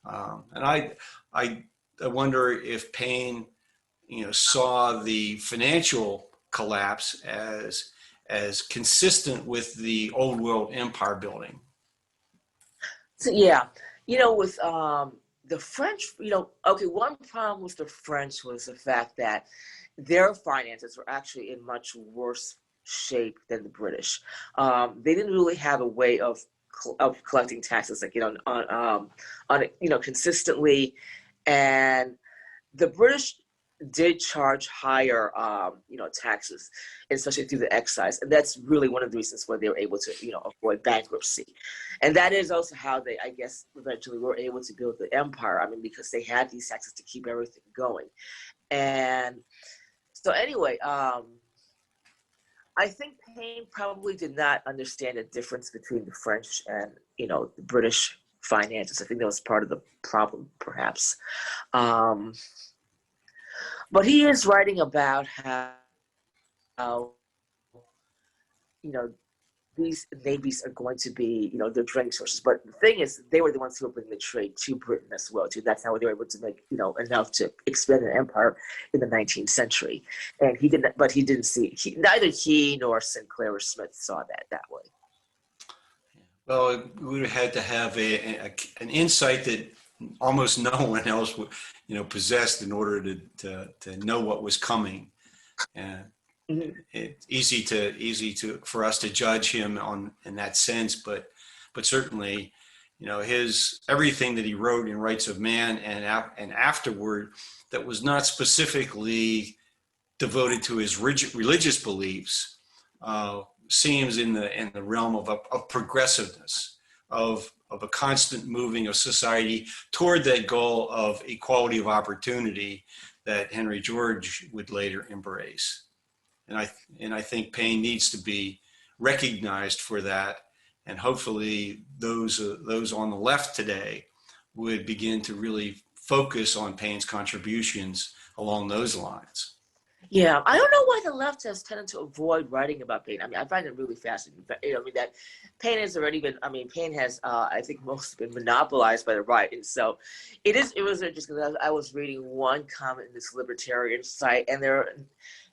And I wonder if Paine, saw the financial collapse as consistent with the old world empire building. So yeah, with the French, one problem with the French was the fact that their finances were actually in much worse shape than the British. They didn't really have a way of collecting taxes, like on consistently, and the British did charge higher taxes, especially through the excise, and that's really one of the reasons why they were able to avoid bankruptcy. And that is also how they, I guess, eventually were able to build the empire. I mean, because they had these taxes to keep everything going. And so anyway, I think Paine probably did not understand the difference between the French and, the British finances. I think that was part of the problem, perhaps. But he is writing about how these navies are going to be, their draining sources. But the thing is, they were the ones who were bringing the trade to Britain as well, too. That's how they were able to make, enough to expand an empire in the 19th century. And he didn't, but he didn't see, neither he nor Sinclair or Smith saw that way. Well, we would have had to have an insight that almost no one else would, possessed in order to know what was coming. And it's easy for us to judge him in that sense, but certainly, his everything that he wrote in Rights of Man and afterward, that was not specifically devoted to his religious beliefs, seems in the realm of progressiveness, of a constant moving of society toward that goal of equality of opportunity that Henry George would later embrace. And I think Paine needs to be recognized for that, and hopefully those on the left today would begin to really focus on Paine's contributions along those lines. Yeah, I don't know why the left has tended to avoid writing about Paine. I mean, I find it really fascinating. That Paine has already been. I mean, Paine has, I think, mostly been monopolized by the right, and so it was interesting. I was reading one comment in this libertarian site, and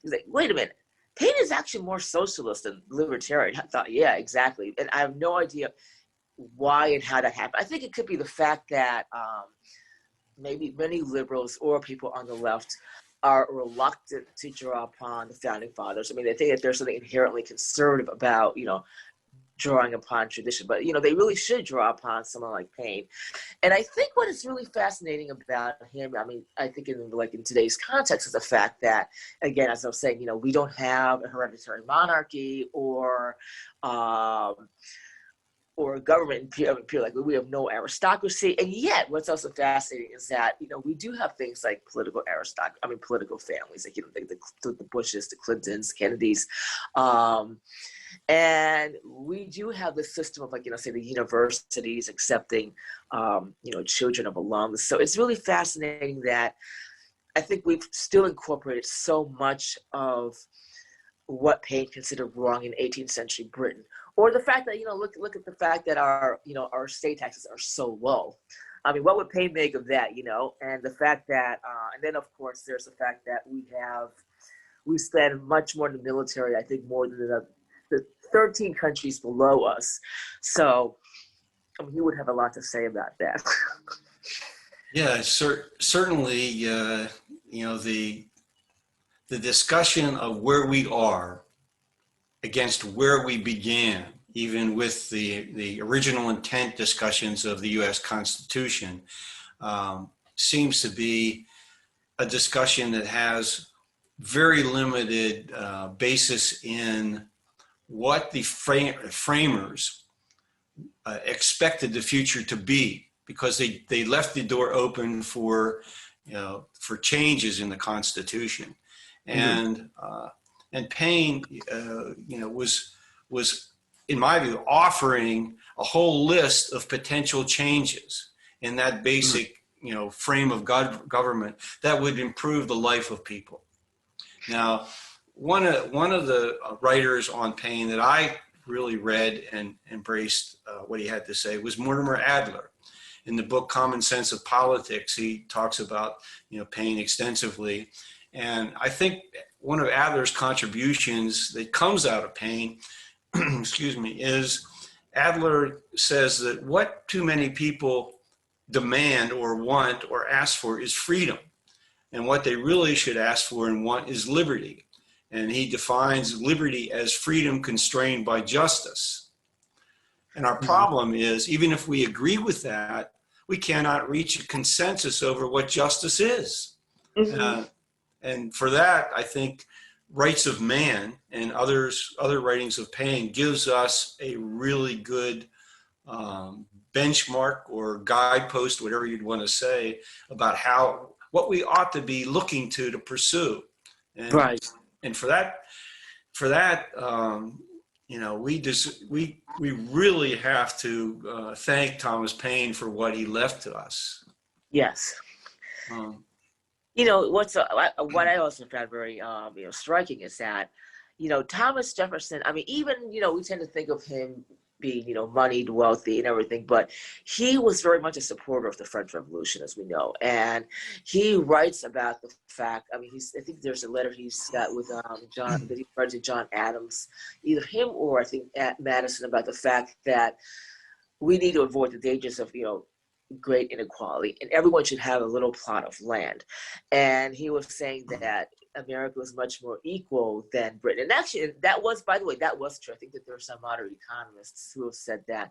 he's like, "Wait a minute, Paine is actually more socialist than libertarian." I thought, yeah, exactly, and I have no idea why and how that happened. I think it could be the fact that maybe many liberals or people on the left are reluctant to draw upon the founding fathers. I mean, they think that there's something inherently conservative about, drawing upon tradition, but, they really should draw upon someone like Paine. And I think what is really fascinating about him, I mean, I think in today's context, is the fact that, again, as I was saying, we don't have a hereditary monarchy or a government pure, like we have no aristocracy. And yet what's also fascinating is that, we do have things like political families, like, the Bushes, the Clintons, the Kennedys. And we do have this system of, like, say the universities accepting, children of alums. So it's really fascinating that I think we've still incorporated so much of what Paine considered wrong in 18th century Britain, or the fact that, look at the fact that our state taxes are so low. I mean, what would Paine make of that, and the fact that, and then of course there's the fact that we spend much more in the military, I think more than the 13 countries below us. So, I mean, he would have a lot to say about that. Yeah, certainly, the discussion of where we are against where we began, even with the original intent discussions of the U.S. Constitution, seems to be a discussion that has very limited basis in what the framers expected the future to be, because they left the door open for changes in the Constitution. And Paine, was, in my view, offering a whole list of potential changes in that basic, frame of government that would improve the life of people. Now, one of the writers on Paine that I really read and embraced what he had to say was Mortimer Adler. In the book Common Sense of Politics, he talks about Paine extensively. And I think one of Adler's contributions that comes out of Paine, excuse me, is Adler says that what too many people demand or want or ask for is freedom. And what they really should ask for and want is liberty. And he defines liberty as freedom constrained by justice. And our problem is, even if we agree with that, we cannot reach a consensus over what justice is. And for that, I think Rights of Man and other writings of Paine gives us a really good benchmark or guidepost, whatever you'd want to say, about what we ought to be looking to pursue. And, right. And for that, we really have to thank Thomas Paine for what he left to us. Yes. What I also found very striking is that, Thomas Jefferson, I mean, even, we tend to think of him being, moneyed, wealthy and everything, but he was very much a supporter of the French Revolution, as we know. And he writes about the fact, I mean, I think there's a letter he's got with John, that he writes to John Adams, either him or I think at Madison, about the fact that we need to avoid the dangers of, great inequality, and everyone should have a little plot of land. And he was saying that America was much more equal than Britain. And actually, that was, by the way, that was true. I think that there are some modern economists who have said that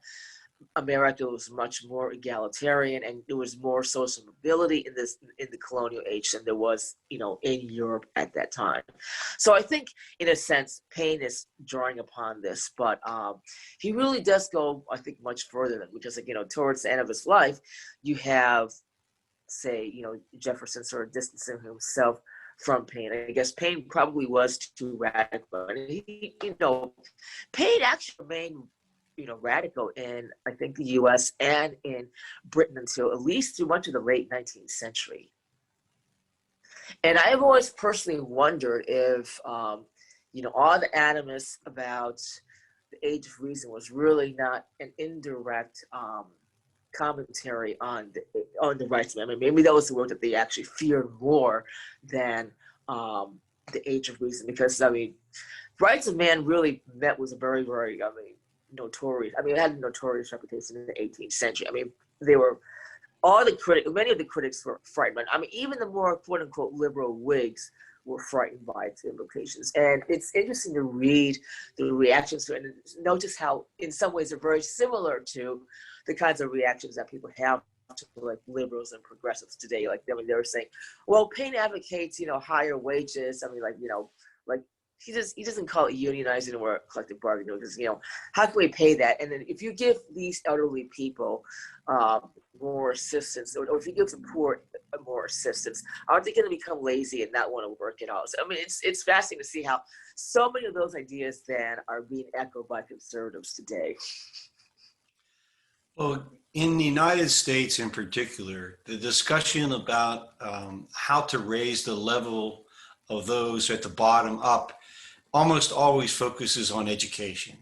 America was much more egalitarian and there was more social mobility in the colonial age than there was, in Europe at that time. So I think, in a sense, Paine is drawing upon this, but he really does go, I think, much further than, because, towards the end of his life, you have, say, Jefferson sort of distancing himself from Paine. I guess Paine probably was too radical, and Paine actually remained radical in, I think, the U.S. and in Britain until at least through much of the late 19th century. And I've always personally wondered if, all the animus about the Age of Reason was really not an indirect commentary on the rights of man. I mean, maybe that was the word that they actually feared more than the Age of Reason, because, I mean, rights of man really was a very, very, notorious. I mean, it had a notorious reputation in the 18th century. I mean, many of the critics were frightened. I mean, even the more quote unquote liberal Whigs were frightened by its implications. And it's interesting to read the reactions to it and notice how, in some ways, they're very similar to the kinds of reactions that people have to, like, liberals and progressives today. Like, I mean, they were saying, well, Paine advocates, higher wages. I mean, like, he doesn't call it unionizing or collective bargaining, because, how can we pay that? And then if you give these elderly people more assistance, or if you give the poor more assistance? Are they going to become lazy and not want to work at all? So, I mean, it's fascinating to see how so many of those ideas then are being echoed by conservatives today. Well, in the United States in particular, the discussion about how to raise the level of those at the bottom up almost always focuses on education.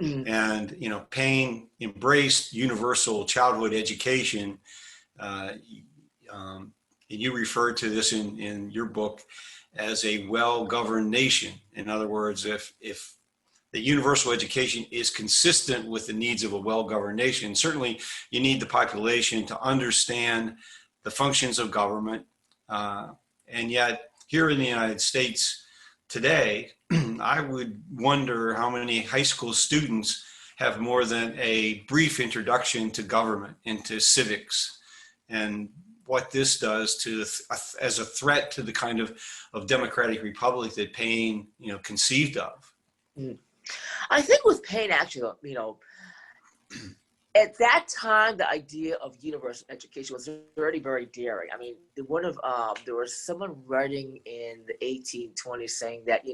Mm. And, Paine embraced universal childhood education. Uh, and you refer to this in your book as a well-governed nation. In other words, if the universal education is consistent with the needs of a well-governed nation, certainly you need the population to understand the functions of government. And yet here in the United States today, I would wonder how many high school students have more than a brief introduction to government and to civics, and what this does to as a threat to the kind of democratic republic that Paine, conceived of. Mm. I think with Paine, actually, at that time, the idea of universal education was already very daring. I mean, there was someone writing in the 1820s saying that,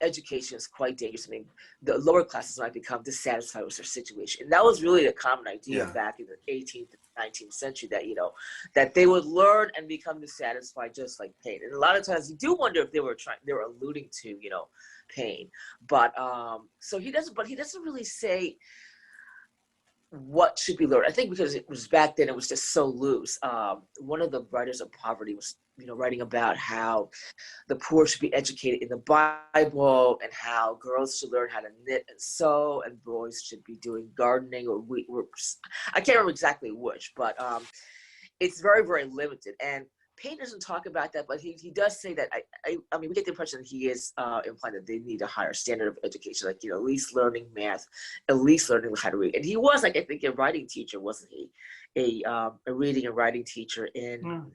education is quite dangerous. I mean, the lower classes might become dissatisfied with their situation. And that was really a common idea back in the 18th and 19th century, that, that they would learn and become dissatisfied just like Paine. And a lot of times you do wonder if they were alluding to, Paine. But so he doesn't really say what should be learned. I think because it was back then, it was just so loose. One of the writers of poverty was, writing about how the poor should be educated in the Bible, and how girls should learn how to knit and sew, and boys should be doing gardening or I can't remember exactly which, but it's very, very limited. And Paine doesn't talk about that, but he does say that, I mean, we get the impression that he is implying that they need a higher standard of education, like, at least learning math, at least learning how to read. And he was, like, I think, a writing teacher, wasn't he? A reading and writing teacher in,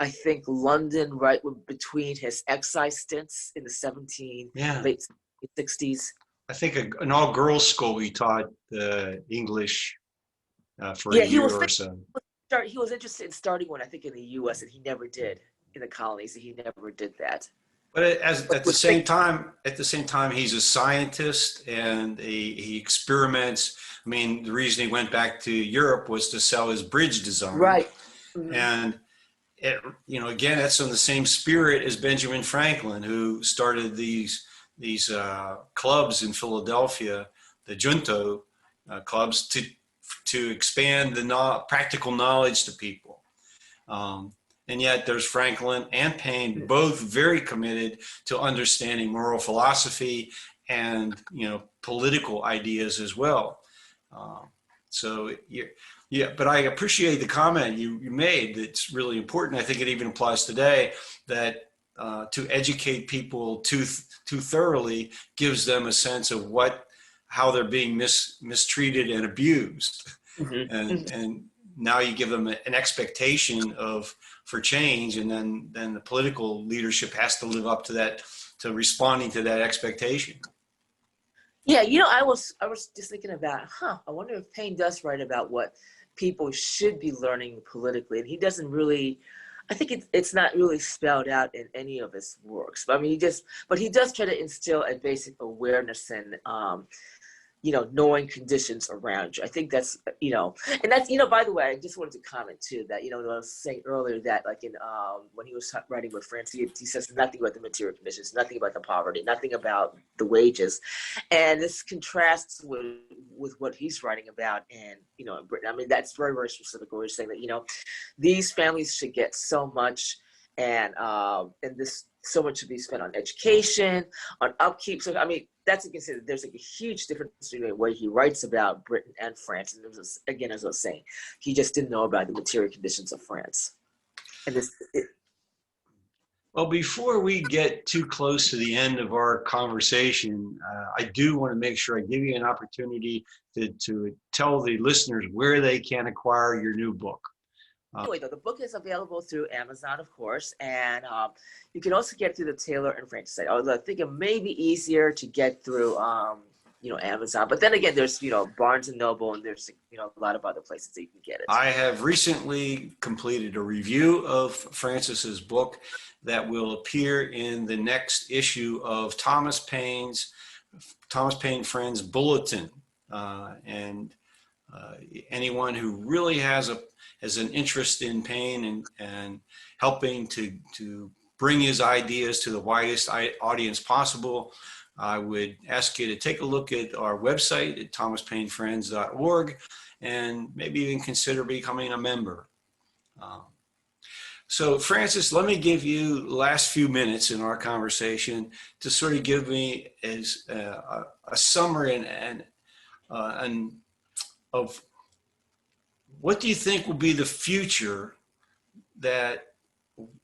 I think, London, right between his excise stints in the late 60s. I think an all-girls school he taught English for a year or so. He was interested in starting one, I think, in the U.S., and he never did in the colonies. He never did that. But at the same time, he's a scientist, and he experiments. I mean, the reason he went back to Europe was to sell his bridge design. Right. Mm-hmm. And again, that's in the same spirit as Benjamin Franklin, who started these clubs in Philadelphia, the Junto clubs, to expand the practical knowledge to people. And yet there's Franklin and Paine, both very committed to understanding moral philosophy and, political ideas as well. But I appreciate the comment you made. That's really important. I think it even applies today, that to educate people too thoroughly gives them a sense of how they're being mistreated and abused. Mm-hmm. And now you give them an expectation for change, and then the political leadership has to live up to that, to responding to that expectation. Yeah, I was just thinking about, I wonder if Paine does write about what people should be learning politically, and he doesn't really. I think it's not really spelled out in any of his works. But I mean, he does try to instill a basic awareness and knowing conditions around you. I think that's, and that's, by the way, I just wanted to comment too, that, I was saying earlier that, like, in, when he was writing with Frances, he says nothing about the material conditions, nothing about the poverty, nothing about the wages. And this contrasts with what he's writing about in Britain. I mean, that's very, very specific, where he's saying that, these families should get so much, and this, so much should be spent on education, on upkeep. So, I mean, that's to consider. There's like a huge difference between the way he writes about Britain and France. And again, as I was saying, he just didn't know about the material conditions of France. And well, before we get too close to the end of our conversation, I do want to make sure I give you an opportunity to tell the listeners where they can acquire your new book. Anyway, though, the book is available through Amazon, of course, and you can also get it through the Taylor and Frances site. Although I think it may be easier to get through Amazon. But then again, there's, Barnes and Noble, and there's, a lot of other places that you can get it. I have recently completed a review of Frances's book that will appear in the next issue of Thomas Paine Friends Bulletin. Anyone who really has an interest in Paine and helping to bring his ideas to the widest audience possible, I would ask you to take a look at our website at thomaspainefriends.org and maybe even consider becoming a member. So Frances, let me give you the last few minutes in our conversation to sort of give me as a summary and of what do you think will be the future that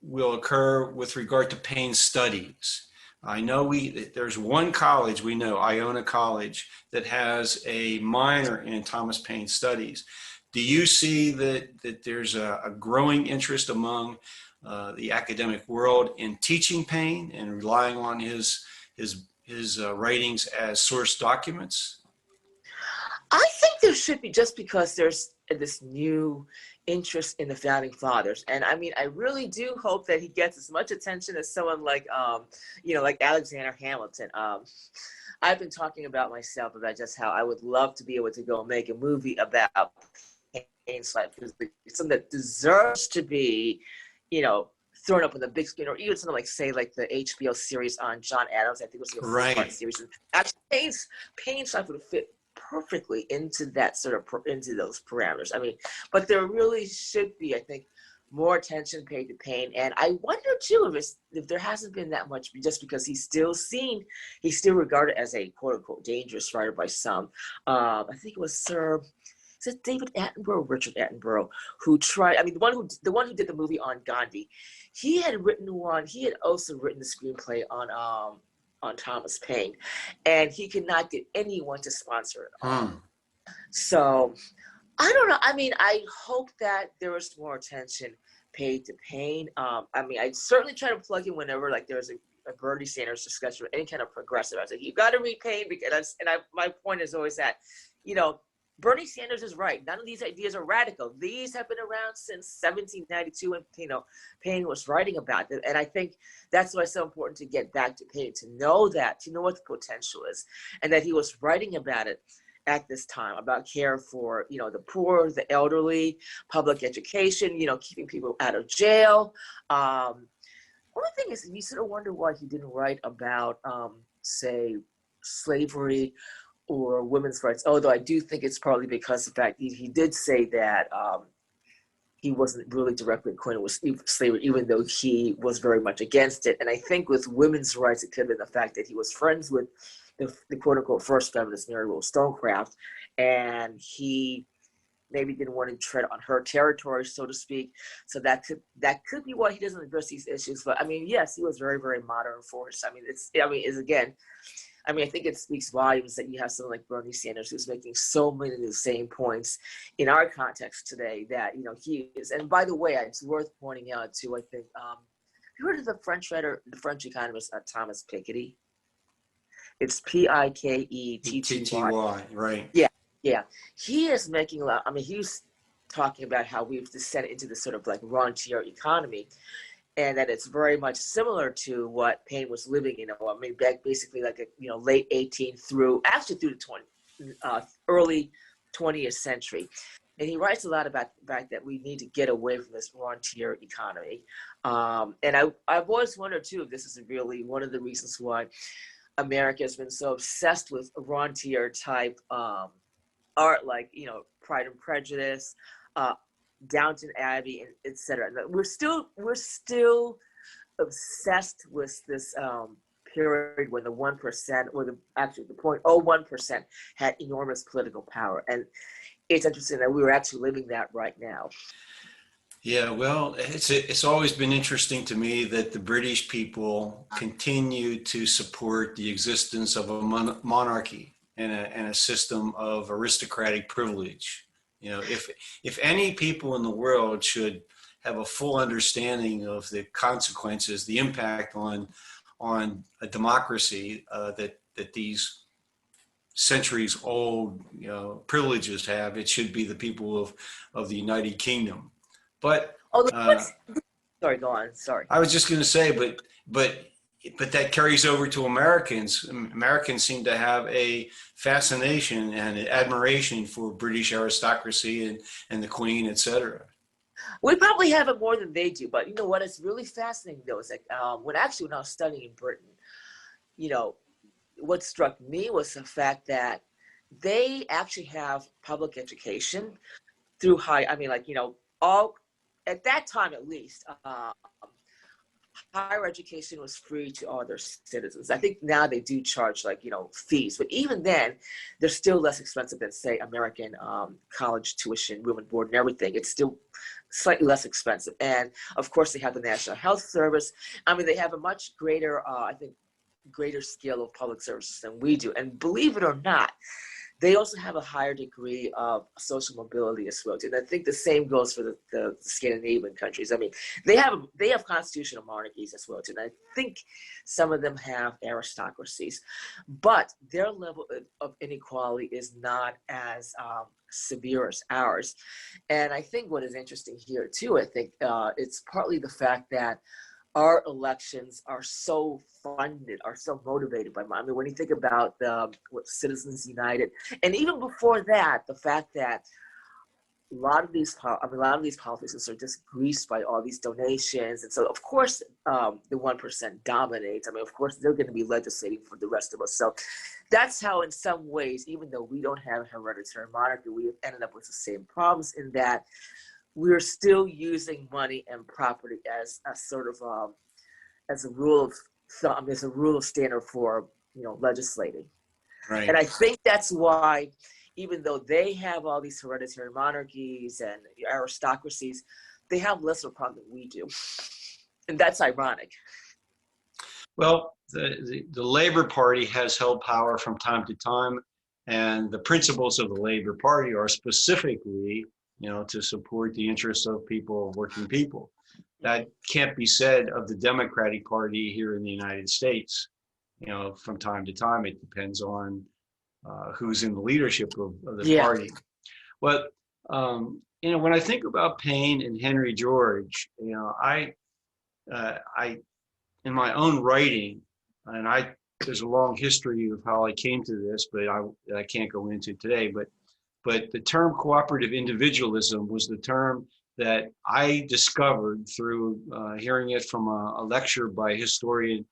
will occur with regard to Paine studies? I know there's one college we know, Iona College, that has a minor in Thomas Paine studies. Do you see that there's a growing interest among the academic world in teaching Paine and relying on his writings as source documents? I think there should be, just because there's this new interest in the founding fathers. And I mean, I really do hope that he gets as much attention as someone like, like Alexander Hamilton. I've been talking about myself about just how I would love to be able to go and make a movie about Paine's life, because it's something that deserves to be, thrown up on the big screen, or even something like, say, like the HBO series on John Adams. I think it was a Right. series. And actually, Paine's life would fit perfectly into that into those parameters. I mean, but there really should be, I think, more attention paid to Paine. And I wonder too if there hasn't been that much, just because he's still regarded as a quote unquote dangerous writer by some. I think it was is it David Attenborough or Richard Attenborough who tried? I mean, the one who did the movie on Gandhi. He had also written the screenplay on Thomas Paine, and he could not get anyone to sponsor it. So I don't know. I mean, I hope that there is more attention paid to Paine. I mean, I certainly try to plug in whenever like there's a Bernie Sanders discussion or any kind of progressive. I say, you got to read Paine, because my point is always that, Bernie Sanders is right. None of these ideas are radical. These have been around since 1792 when, Paine was writing about them. And I think that's why it's so important to get back to Paine, to know what the potential is, and that he was writing about it at this time, about care for, the poor, the elderly, public education, keeping people out of jail. One thing is, you sort of wonder why he didn't write about, say, slavery or women's rights, although I do think it's partly because of the fact he did say that he wasn't really directly acquainted with slavery, even though he was very much against it. And I think with women's rights, it could have been the fact that he was friends with the quote-unquote first feminist, Mary Wollstonecraft, and he maybe didn't want to tread on her territory, so to speak. So that could be why he doesn't address these issues. But I mean, yes, he was very, very modern force. I think it speaks volumes that you have someone like Bernie Sanders, who's making so many of the same points in our context today that, he is. And by the way, it's worth pointing out too, I think, you heard of the French writer, the French economist, Thomas Piketty? It's Piketty, right. Yeah. He is making a lot. I mean, he's talking about how we've descended into this sort of like rentier economy, and that it's very much similar to what Paine was living in. I mean, basically like late 18th through the early 20th century. And he writes a lot about the fact that we need to get away from this rentier economy. And I've always wondered too if this is really one of the reasons why America has been so obsessed with rentier type art, like Pride and Prejudice, Downton Abbey, and etc. We're still obsessed with this period when the 1%, or the 0.01% had enormous political power, and it's interesting that we were actually living that right now. Yeah, well, it's always been interesting to me that the British people continue to support the existence of a monarchy and a system of aristocratic privilege. If any people in the world should have a full understanding of the consequences, the impact on a democracy that these centuries old, privileges have. It should be the people of the United Kingdom. But Oh, sorry, go on. Sorry. I was just going to say, but that carries over to Americans. Americans seem to have a fascination and admiration for British aristocracy and the Queen, etc. We probably have it more than they do, but you know what? It's really fascinating though. Is like when I was studying in Britain, what struck me was the fact that they actually have public education through all at that time at least. Higher education was free to all their citizens. I think now they do charge fees, but even then, they're still less expensive than say American college tuition, room and board, and everything. It's still slightly less expensive, and of course they have the National Health Service. I mean, they have a much greater, greater scale of public services than we do. And believe it or not, they also have a higher degree of social mobility as well. And I think the same goes for the Scandinavian countries. I mean, they have constitutional monarchies as well too. And I think some of them have aristocracies, but their level of inequality is not as severe as ours. And I think what is interesting here too, I think it's partly the fact that our elections are so funded, are so motivated by money. I mean, when you think about what Citizens United, and even before that, the fact that a lot of these politicians are just greased by all these donations, and so of course the 1% dominates. I mean, of course they're going to be legislating for the rest of us. So that's how, in some ways, even though we don't have a hereditary monarchy, we have ended up with the same problems in that we're still using money and property as a sort of as a rule of thumb, as a rule of standard for legislating. Right. And I think that's why, even though they have all these hereditary monarchies and aristocracies, they have less of a problem than we do, and that's ironic. Well, the Labour Party has held power from time to time, and the principles of the Labour Party are specifically to support the interests of working people. That can't be said of the Democratic Party here in the United States. From time to time, it depends on who's in the leadership of the party. But, when I think about Paine and Henry George, I in my own writing, and there's a long history of how I came to this, but I can't go into today, but the term cooperative individualism was the term that I discovered through hearing it from a lecture by a historian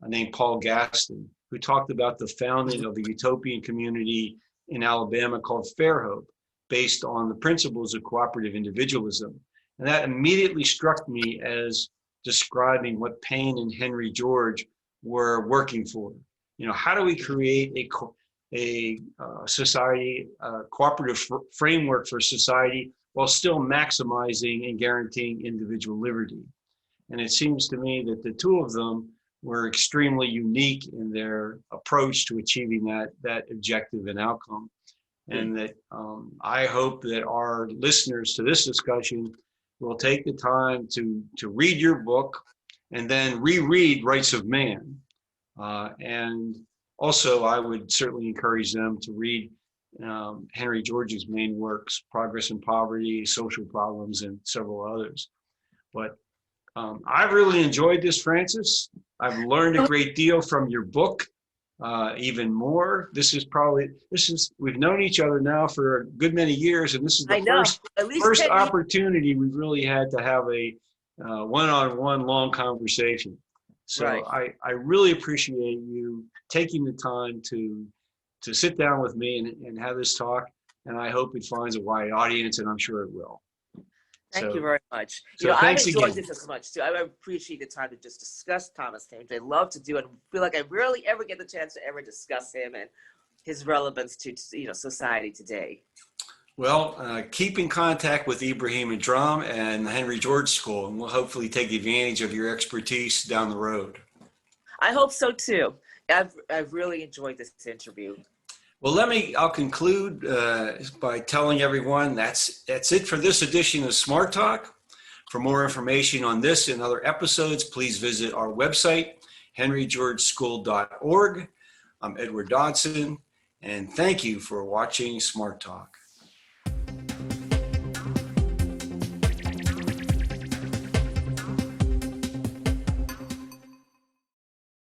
named Paul Gaston, who talked about the founding of a utopian community in Alabama called Fairhope, based on the principles of cooperative individualism. And that immediately struck me as describing what Paine and Henry George were working for. How do we create a society, cooperative framework for society while still maximizing and guaranteeing individual liberty? And it seems to me that the two of them were extremely unique in their approach to achieving that objective and outcome. And that I hope that our listeners to this discussion will take the time to read your book and then reread Rights of Man. And also, I would certainly encourage them to read Henry George's main works, Progress and Poverty, Social Problems, and several others. But I've really enjoyed this, Frances. I've learned a great deal from your book, even more. We've known each other now for a good many years, and this is the first opportunity we've really had to have a one-on-one long conversation. So right. I really appreciate you taking the time to sit down with me and have this talk, and I hope it finds a wide audience, and I'm sure it will. Thank you very much. I've enjoyed this as much too. I appreciate the time to just discuss Thomas Paine. I love to do it. I feel like I rarely ever get the chance to ever discuss him and his relevance to society today. Well, keep in contact with Ibrahim Adram and the Henry George School, and we'll hopefully take advantage of your expertise down the road. I hope so too. I've really enjoyed this interview. Well, I'll conclude by telling everyone that's it for this edition of Smart Talk. For more information on this and other episodes, please visit our website, henrygeorgeschool.org. I'm Edward Dodson, And thank you for watching Smart Talk.